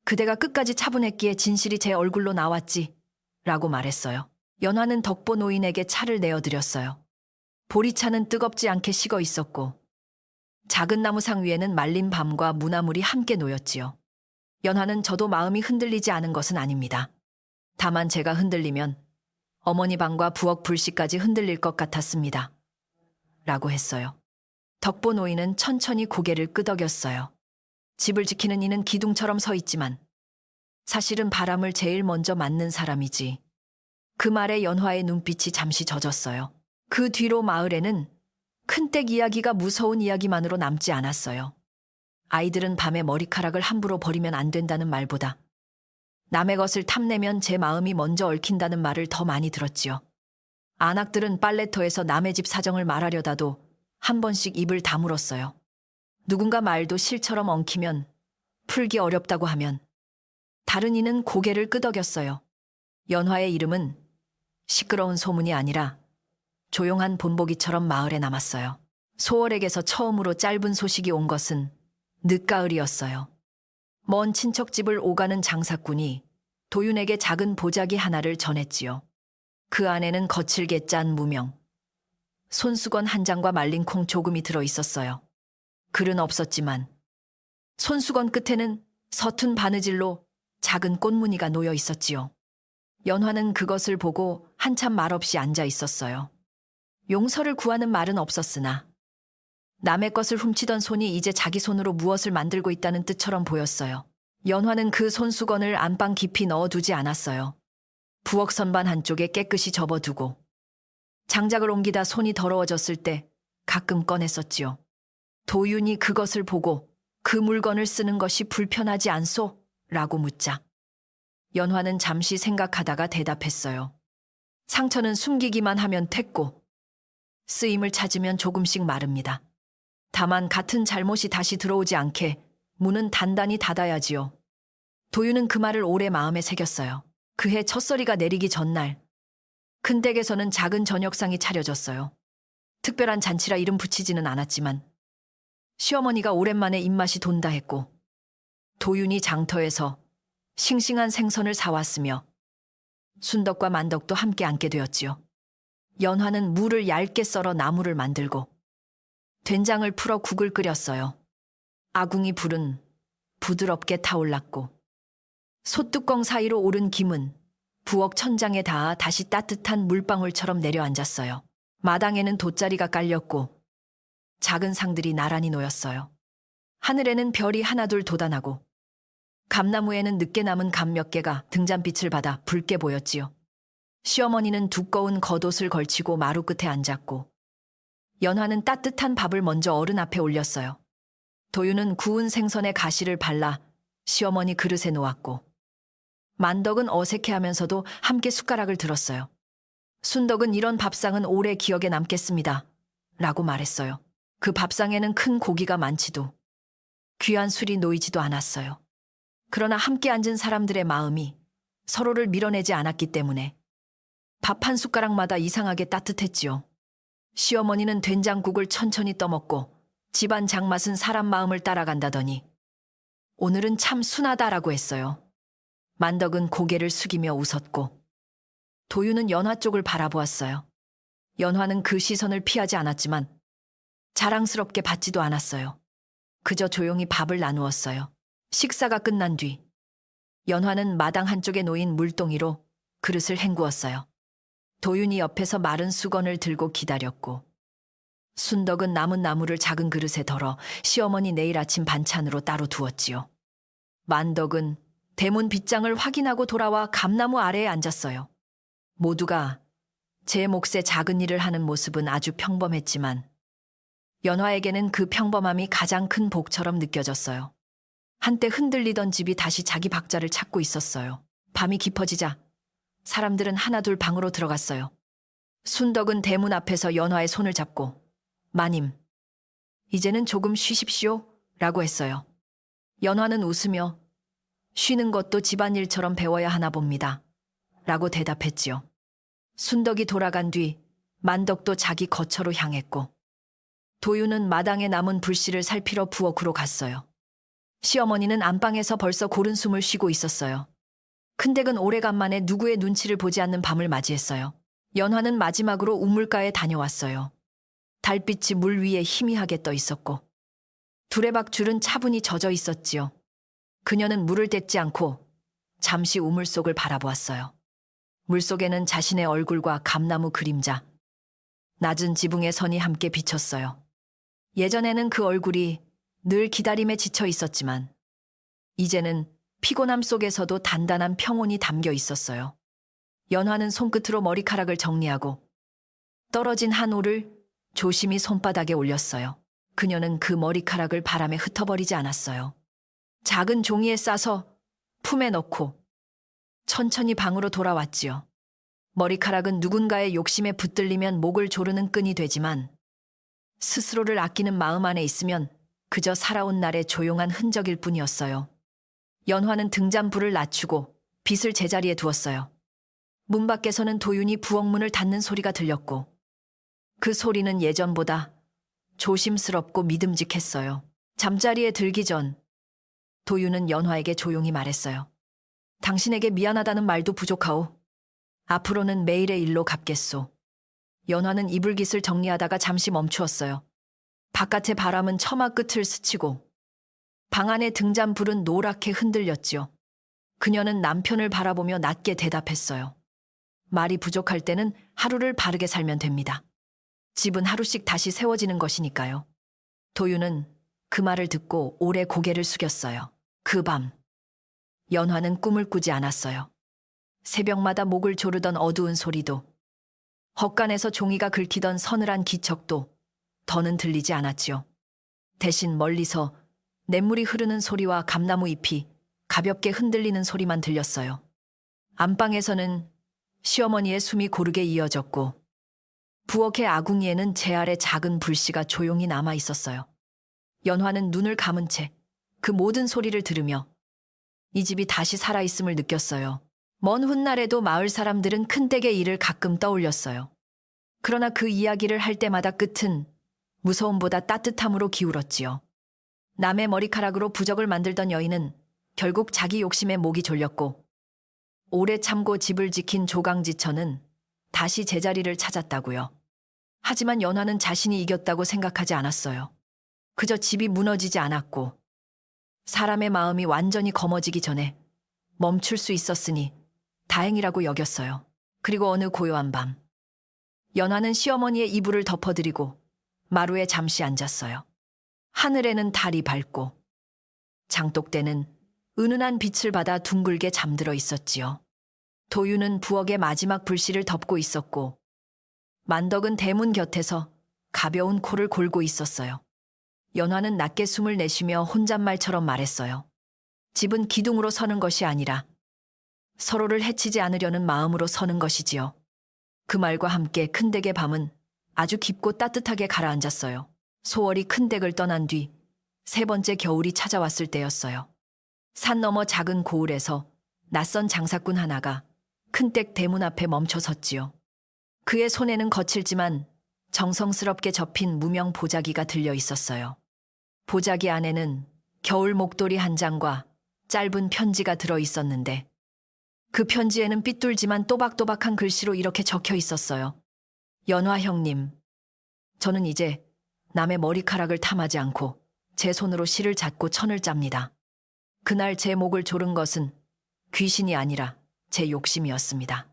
그대가 끝까지 차분했기에 진실이 제 얼굴로 나왔지 라고 말했어요. 연화는 덕보 노인에게 차를 내어드렸어요. 보리차는 뜨겁지 않게 식어 있었고 작은 나무상 위에는 말린 밤과 무나물이 함께 놓였지요. 연화는 저도 마음이 흔들리지 않은 것은 아닙니다. 다만 제가 흔들리면 어머니 방과 부엌 불씨까지 흔들릴 것 같았습니다. 라고 했어요. 덕보 노인은 천천히 고개를 끄덕였어요. 집을 지키는 이는 기둥처럼 서 있지만 사실은 바람을 제일 먼저 맞는 사람이지. 그 말에 연화의 눈빛이 잠시 젖었어요. 그 뒤로 마을에는 큰댁 이야기가 무서운 이야기만으로 남지 않았어요. 아이들은 밤에 머리카락을 함부로 버리면 안 된다는 말보다 남의 것을 탐내면 제 마음이 먼저 얽힌다는 말을 더 많이 들었지요. 안악들은 빨래터에서 남의 집 사정을 말하려다도 한 번씩 입을 다물었어요. 누군가 말도 실처럼 엉키면 풀기 어렵다고 하면 다른 이는 고개를 끄덕였어요. 연화의 이름은 시끄러운 소문이 아니라 조용한 본보기처럼 마을에 남았어요. 소월에게서 처음으로 짧은 소식이 온 것은 늦가을이었어요. 먼 친척집을 오가는 장사꾼이 도윤에게 작은 보자기 하나를 전했지요. 그 안에는 거칠게 짠 무명, 손수건 한 장과 말린 콩 조금이 들어 있었어요. 글은 없었지만 손수건 끝에는 서툰 바느질로 작은 꽃무늬가 놓여 있었지요. 연화는 그것을 보고 한참 말없이 앉아 있었어요. 용서를 구하는 말은 없었으나 남의 것을 훔치던 손이 이제 자기 손으로 무엇을 만들고 있다는 뜻처럼 보였어요. 연화는 그 손수건을 안방 깊이 넣어두지 않았어요. 부엌 선반 한쪽에 깨끗이 접어두고 장작을 옮기다 손이 더러워졌을 때 가끔 꺼냈었지요. 도윤이 그것을 보고 그 물건을 쓰는 것이 불편하지 않소? 라고 묻자 연화는 잠시 생각하다가 대답했어요. 상처는 숨기기만 하면 됐고 쓰임을 찾으면 조금씩 마릅니다. 다만 같은 잘못이 다시 들어오지 않게 문은 단단히 닫아야지요. 도윤은 그 말을 오래 마음에 새겼어요. 그해 첫서리가 내리기 전날 큰 댁에서는 작은 저녁상이 차려졌어요. 특별한 잔치라 이름 붙이지는 않았지만 시어머니가 오랜만에 입맛이 돈다 했고 도윤이 장터에서 싱싱한 생선을 사왔으며 순덕과 만덕도 함께 앉게 되었지요. 연화는 무를 얇게 썰어 나물을 만들고 된장을 풀어 국을 끓였어요. 아궁이 불은 부드럽게 타올랐고 솥뚜껑 사이로 오른 김은 부엌 천장에 닿아 다시 따뜻한 물방울처럼 내려앉았어요. 마당에는 돗자리가 깔렸고 작은 상들이 나란히 놓였어요. 하늘에는 별이 하나둘 돋아나고 감나무에는 늦게 남은 감 몇 개가 등잔빛을 받아 붉게 보였지요. 시어머니는 두꺼운 겉옷을 걸치고 마루 끝에 앉았고 연화는 따뜻한 밥을 먼저 어른 앞에 올렸어요. 도윤은 구운 생선에 가시를 발라 시어머니 그릇에 놓았고 만덕은 어색해하면서도 함께 숟가락을 들었어요. 순덕은 이런 밥상은 오래 기억에 남겠습니다. 라고 말했어요. 그 밥상에는 큰 고기가 많지도 귀한 술이 놓이지도 않았어요. 그러나 함께 앉은 사람들의 마음이 서로를 밀어내지 않았기 때문에 밥 한 숟가락마다 이상하게 따뜻했지요. 시어머니는 된장국을 천천히 떠먹고 집안 장맛은 사람 마음을 따라간다더니 오늘은 참 순하다라고 했어요. 만덕은 고개를 숙이며 웃었고 도윤은 연화 쪽을 바라보았어요. 연화는 그 시선을 피하지 않았지만 자랑스럽게 받지도 않았어요. 그저 조용히 밥을 나누었어요. 식사가 끝난 뒤 연화는 마당 한쪽에 놓인 물동이로 그릇을 헹구었어요. 도윤이 옆에서 마른 수건을 들고 기다렸고 순덕은 남은 나물을 작은 그릇에 덜어 시어머니 내일 아침 반찬으로 따로 두었지요. 만덕은 대문 빗장을 확인하고 돌아와 감나무 아래에 앉았어요. 모두가 제 몫의 작은 일을 하는 모습은 아주 평범했지만 연화에게는 그 평범함이 가장 큰 복처럼 느껴졌어요. 한때 흔들리던 집이 다시 자기 박자를 찾고 있었어요. 밤이 깊어지자 사람들은 하나둘 방으로 들어갔어요. 순덕은 대문 앞에서 연화의 손을 잡고 마님, 이제는 조금 쉬십시오 라고 했어요. 연화는 웃으며 쉬는 것도 집안일처럼 배워야 하나 봅니다 라고 대답했지요. 순덕이 돌아간 뒤 만덕도 자기 거처로 향했고 도윤은 마당에 남은 불씨를 살피러 부엌으로 갔어요. 시어머니는 안방에서 벌써 고른 숨을 쉬고 있었어요. 큰댁은 오래간만에 누구의 눈치를 보지 않는 밤을 맞이했어요. 연화는 마지막으로 우물가에 다녀왔어요. 달빛이 물 위에 희미하게 떠 있었고 두레박줄은 차분히 젖어 있었지요. 그녀는 물을 떼지 않고 잠시 우물 속을 바라보았어요. 물속에는 자신의 얼굴과 감나무 그림자, 낮은 지붕의 선이 함께 비쳤어요. 예전에는 그 얼굴이 늘 기다림에 지쳐 있었지만 이제는 피곤함 속에서도 단단한 평온이 담겨 있었어요. 연화는 손끝으로 머리카락을 정리하고 떨어진 한 올을 조심히 손바닥에 올렸어요. 그녀는 그 머리카락을 바람에 흩어버리지 않았어요. 작은 종이에 싸서 품에 넣고 천천히 방으로 돌아왔지요. 머리카락은 누군가의 욕심에 붙들리면 목을 조르는 끈이 되지만 스스로를 아끼는 마음 안에 있으면 그저 살아온 날의 조용한 흔적일 뿐이었어요. 연화는 등잔불을 낮추고 빗을 제자리에 두었어요. 문 밖에서는 도윤이 부엌문을 닫는 소리가 들렸고 그 소리는 예전보다 조심스럽고 믿음직했어요. 잠자리에 들기 전 도윤은 연화에게 조용히 말했어요. 당신에게 미안하다는 말도 부족하오. 앞으로는 매일의 일로 갚겠소. 연화는 이불깃을 정리하다가 잠시 멈추었어요. 바깥의 바람은 처마 끝을 스치고 방 안의 등잔불은 노랗게 흔들렸지요. 그녀는 남편을 바라보며 낮게 대답했어요. 말이 부족할 때는 하루를 바르게 살면 됩니다. 집은 하루씩 다시 세워지는 것이니까요. 도윤은 그 말을 듣고 오래 고개를 숙였어요. 그 밤, 연화는 꿈을 꾸지 않았어요. 새벽마다 목을 조르던 어두운 소리도, 헛간에서 종이가 긁히던 서늘한 기척도 더는 들리지 않았지요. 대신 멀리서 냇물이 흐르는 소리와 감나무 잎이 가볍게 흔들리는 소리만 들렸어요. 안방에서는 시어머니의 숨이 고르게 이어졌고 부엌의 아궁이에는 제 아래 작은 불씨가 조용히 남아 있었어요. 연화는 눈을 감은 채 그 모든 소리를 들으며 이 집이 다시 살아있음을 느꼈어요. 먼 훗날에도 마을 사람들은 큰댁의 일을 가끔 떠올렸어요. 그러나 그 이야기를 할 때마다 끝은 무서움보다 따뜻함으로 기울었지요. 남의 머리카락으로 부적을 만들던 여인은 결국 자기 욕심에 목이 졸렸고, 오래 참고 집을 지킨 조강지처는 다시 제자리를 찾았다고요. 하지만 연화는 자신이 이겼다고 생각하지 않았어요. 그저 집이 무너지지 않았고, 사람의 마음이 완전히 검어지기 전에 멈출 수 있었으니 다행이라고 여겼어요. 그리고 어느 고요한 밤, 연화는 시어머니의 이불을 덮어드리고 마루에 잠시 앉았어요. 하늘에는 달이 밝고 장독대는 은은한 빛을 받아 둥글게 잠들어 있었지요. 도유는 부엌의 마지막 불씨를 덮고 있었고, 만덕은 대문 곁에서 가벼운 코를 골고 있었어요. 연화는 낮게 숨을 내쉬며 혼잣말처럼 말했어요. 집은 기둥으로 서는 것이 아니라 서로를 해치지 않으려는 마음으로 서는 것이지요. 그 말과 함께 큰댁의 밤은 아주 깊고 따뜻하게 가라앉았어요. 소월이 큰댁을 떠난 뒤 세 번째 겨울이 찾아왔을 때였어요. 산 너머 작은 고을에서 낯선 장사꾼 하나가 큰댁 대문 앞에 멈춰 섰지요. 그의 손에는 거칠지만 정성스럽게 접힌 무명 보자기가 들려 있었어요. 보자기 안에는 겨울 목도리 한 장과 짧은 편지가 들어 있었는데, 그 편지에는 삐뚤지만 또박또박한 글씨로 이렇게 적혀 있었어요. 연화 형님, 저는 이제 남의 머리카락을 탐하지 않고 제 손으로 실을 잡고 천을 짭니다. 그날 제 목을 조른 것은 귀신이 아니라 제 욕심이었습니다.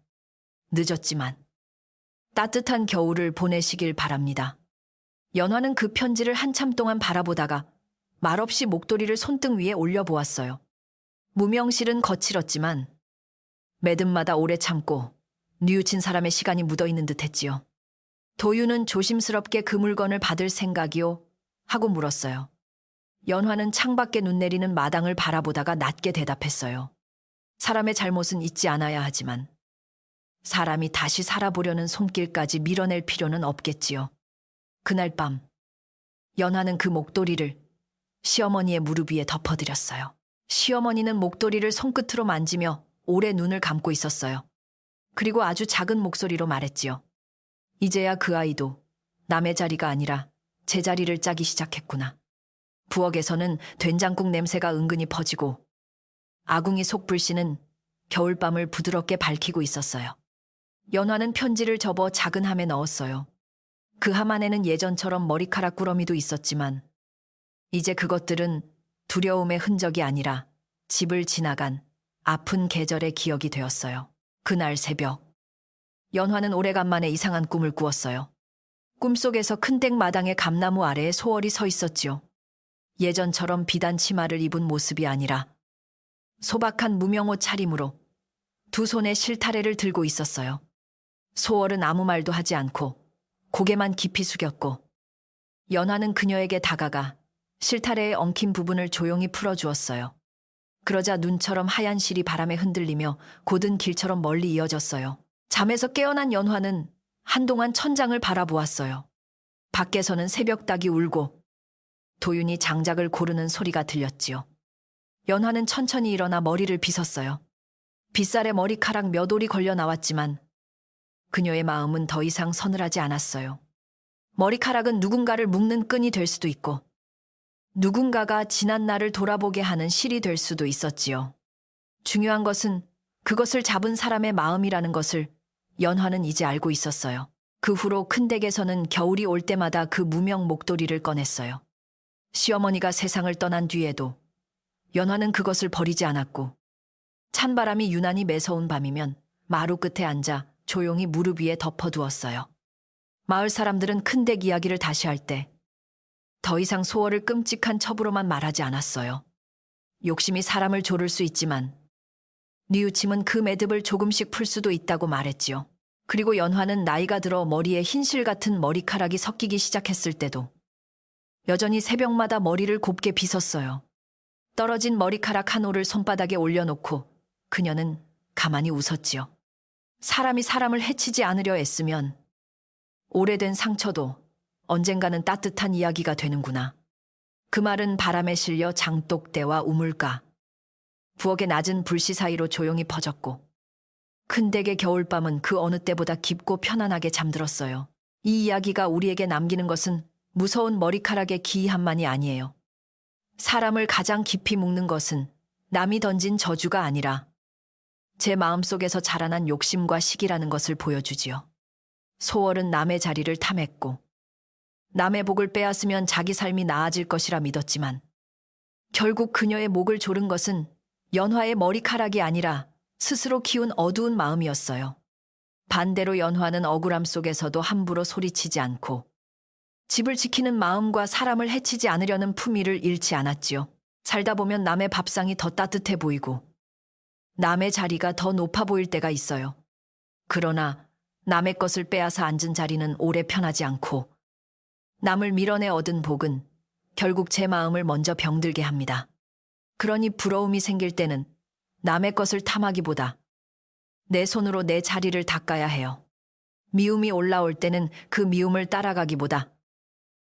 늦었지만 따뜻한 겨울을 보내시길 바랍니다. 연화는 그 편지를 한참 동안 바라보다가 말없이 목도리를 손등 위에 올려보았어요. 무명실은 거칠었지만 매듭마다 오래 참고 뉘우친 사람의 시간이 묻어있는 듯했지요. 도유는 조심스럽게 그 물건을 받을 생각이요? 하고 물었어요. 연화는 창밖에 눈 내리는 마당을 바라보다가 낮게 대답했어요. 사람의 잘못은 잊지 않아야 하지만 사람이 다시 살아보려는 손길까지 밀어낼 필요는 없겠지요. 그날 밤, 연화는 그 목도리를 시어머니의 무릎 위에 덮어드렸어요. 시어머니는 목도리를 손끝으로 만지며 오래 눈을 감고 있었어요. 그리고 아주 작은 목소리로 말했지요. 이제야 그 아이도 남의 자리가 아니라 제 자리를 짜기 시작했구나. 부엌에서는 된장국 냄새가 은근히 퍼지고 아궁이 속 불씨는 겨울밤을 부드럽게 밝히고 있었어요. 연화는 편지를 접어 작은 함에 넣었어요. 그 함 안에는 예전처럼 머리카락 꾸러미도 있었지만 이제 그것들은 두려움의 흔적이 아니라 집을 지나간 아픈 계절의 기억이 되었어요. 그날 새벽, 연화는 오래간만에 이상한 꿈을 꾸었어요. 꿈속에서 큰댁 마당의 감나무 아래에 소월이 서 있었지요. 예전처럼 비단 치마를 입은 모습이 아니라 소박한 무명옷 차림으로 두 손에 실타래를 들고 있었어요. 소월은 아무 말도 하지 않고 고개만 깊이 숙였고, 연화는 그녀에게 다가가 실타래에 엉킨 부분을 조용히 풀어주었어요. 그러자 눈처럼 하얀 실이 바람에 흔들리며 곧은 길처럼 멀리 이어졌어요. 잠에서 깨어난 연화는 한동안 천장을 바라보았어요. 밖에서는 새벽닭이 울고 도윤이 장작을 고르는 소리가 들렸지요. 연화는 천천히 일어나 머리를 빗었어요. 빗살에 머리카락 몇 올이 걸려 나왔지만 그녀의 마음은 더 이상 서늘하지 않았어요. 머리카락은 누군가를 묶는 끈이 될 수도 있고 누군가가 지난 날을 돌아보게 하는 실이 될 수도 있었지요. 중요한 것은 그것을 잡은 사람의 마음이라는 것을 연화는 이제 알고 있었어요. 그 후로 큰댁에서는 겨울이 올 때마다 그 무명 목도리를 꺼냈어요. 시어머니가 세상을 떠난 뒤에도 연화는 그것을 버리지 않았고, 찬바람이 유난히 매서운 밤이면 마루 끝에 앉아 조용히 무릎 위에 덮어두었어요. 마을 사람들은 큰댁 이야기를 다시 할 때 더 이상 소월을 끔찍한 첩으로만 말하지 않았어요. 욕심이 사람을 조를 수 있지만 뉘우침은 그 매듭을 조금씩 풀 수도 있다고 말했지요. 그리고 연화는 나이가 들어 머리에 흰실 같은 머리카락이 섞이기 시작했을 때도 여전히 새벽마다 머리를 곱게 빗었어요. 떨어진 머리카락 한 올을 손바닥에 올려놓고 그녀는 가만히 웃었지요. 사람이 사람을 해치지 않으려 애쓰면 오래된 상처도 언젠가는 따뜻한 이야기가 되는구나. 그 말은 바람에 실려 장독대와 우물가, 부엌의 낮은 불씨 사이로 조용히 퍼졌고 큰 댁의 겨울밤은 그 어느 때보다 깊고 편안하게 잠들었어요. 이 이야기가 우리에게 남기는 것은 무서운 머리카락의 기이함만이 아니에요. 사람을 가장 깊이 묶는 것은 남이 던진 저주가 아니라 제 마음속에서 자라난 욕심과 시기라는 것을 보여주지요. 소월은 남의 자리를 탐했고 남의 복을 빼앗으면 자기 삶이 나아질 것이라 믿었지만 결국 그녀의 목을 조른 것은 연화의 머리카락이 아니라 스스로 키운 어두운 마음이었어요. 반대로 연화는 억울함 속에서도 함부로 소리치지 않고 집을 지키는 마음과 사람을 해치지 않으려는 품위를 잃지 않았지요. 살다 보면 남의 밥상이 더 따뜻해 보이고 남의 자리가 더 높아 보일 때가 있어요. 그러나 남의 것을 빼앗아 앉은 자리는 오래 편하지 않고 남을 밀어내 얻은 복은 결국 제 마음을 먼저 병들게 합니다. 그러니 부러움이 생길 때는 남의 것을 탐하기보다 내 손으로 내 자리를 닦아야 해요. 미움이 올라올 때는 그 미움을 따라가기보다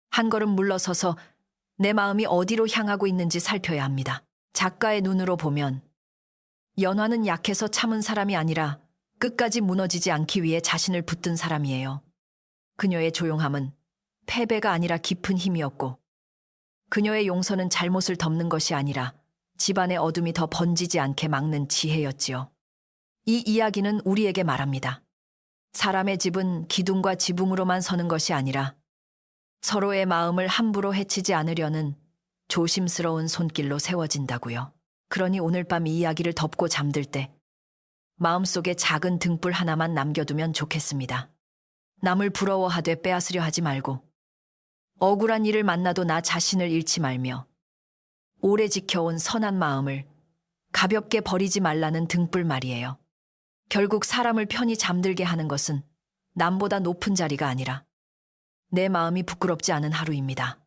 한 걸음 물러서서 내 마음이 어디로 향하고 있는지 살펴야 합니다. 작가의 눈으로 보면 연화는 약해서 참은 사람이 아니라 끝까지 무너지지 않기 위해 자신을 붙든 사람이에요. 그녀의 조용함은 패배가 아니라 깊은 힘이었고 그녀의 용서는 잘못을 덮는 것이 아니라 집안의 어둠이 더 번지지 않게 막는 지혜였지요. 이 이야기는 우리에게 말합니다. 사람의 집은 기둥과 지붕으로만 서는 것이 아니라 서로의 마음을 함부로 해치지 않으려는 조심스러운 손길로 세워진다고요. 그러니 오늘 밤 이 이야기를 덮고 잠들 때 마음속에 작은 등불 하나만 남겨두면 좋겠습니다. 남을 부러워하되 빼앗으려 하지 말고 억울한 일을 만나도 나 자신을 잃지 말며 오래 지켜온 선한 마음을 가볍게 버리지 말라는 등불 말이에요. 결국 사람을 편히 잠들게 하는 것은 남보다 높은 자리가 아니라 내 마음이 부끄럽지 않은 하루입니다.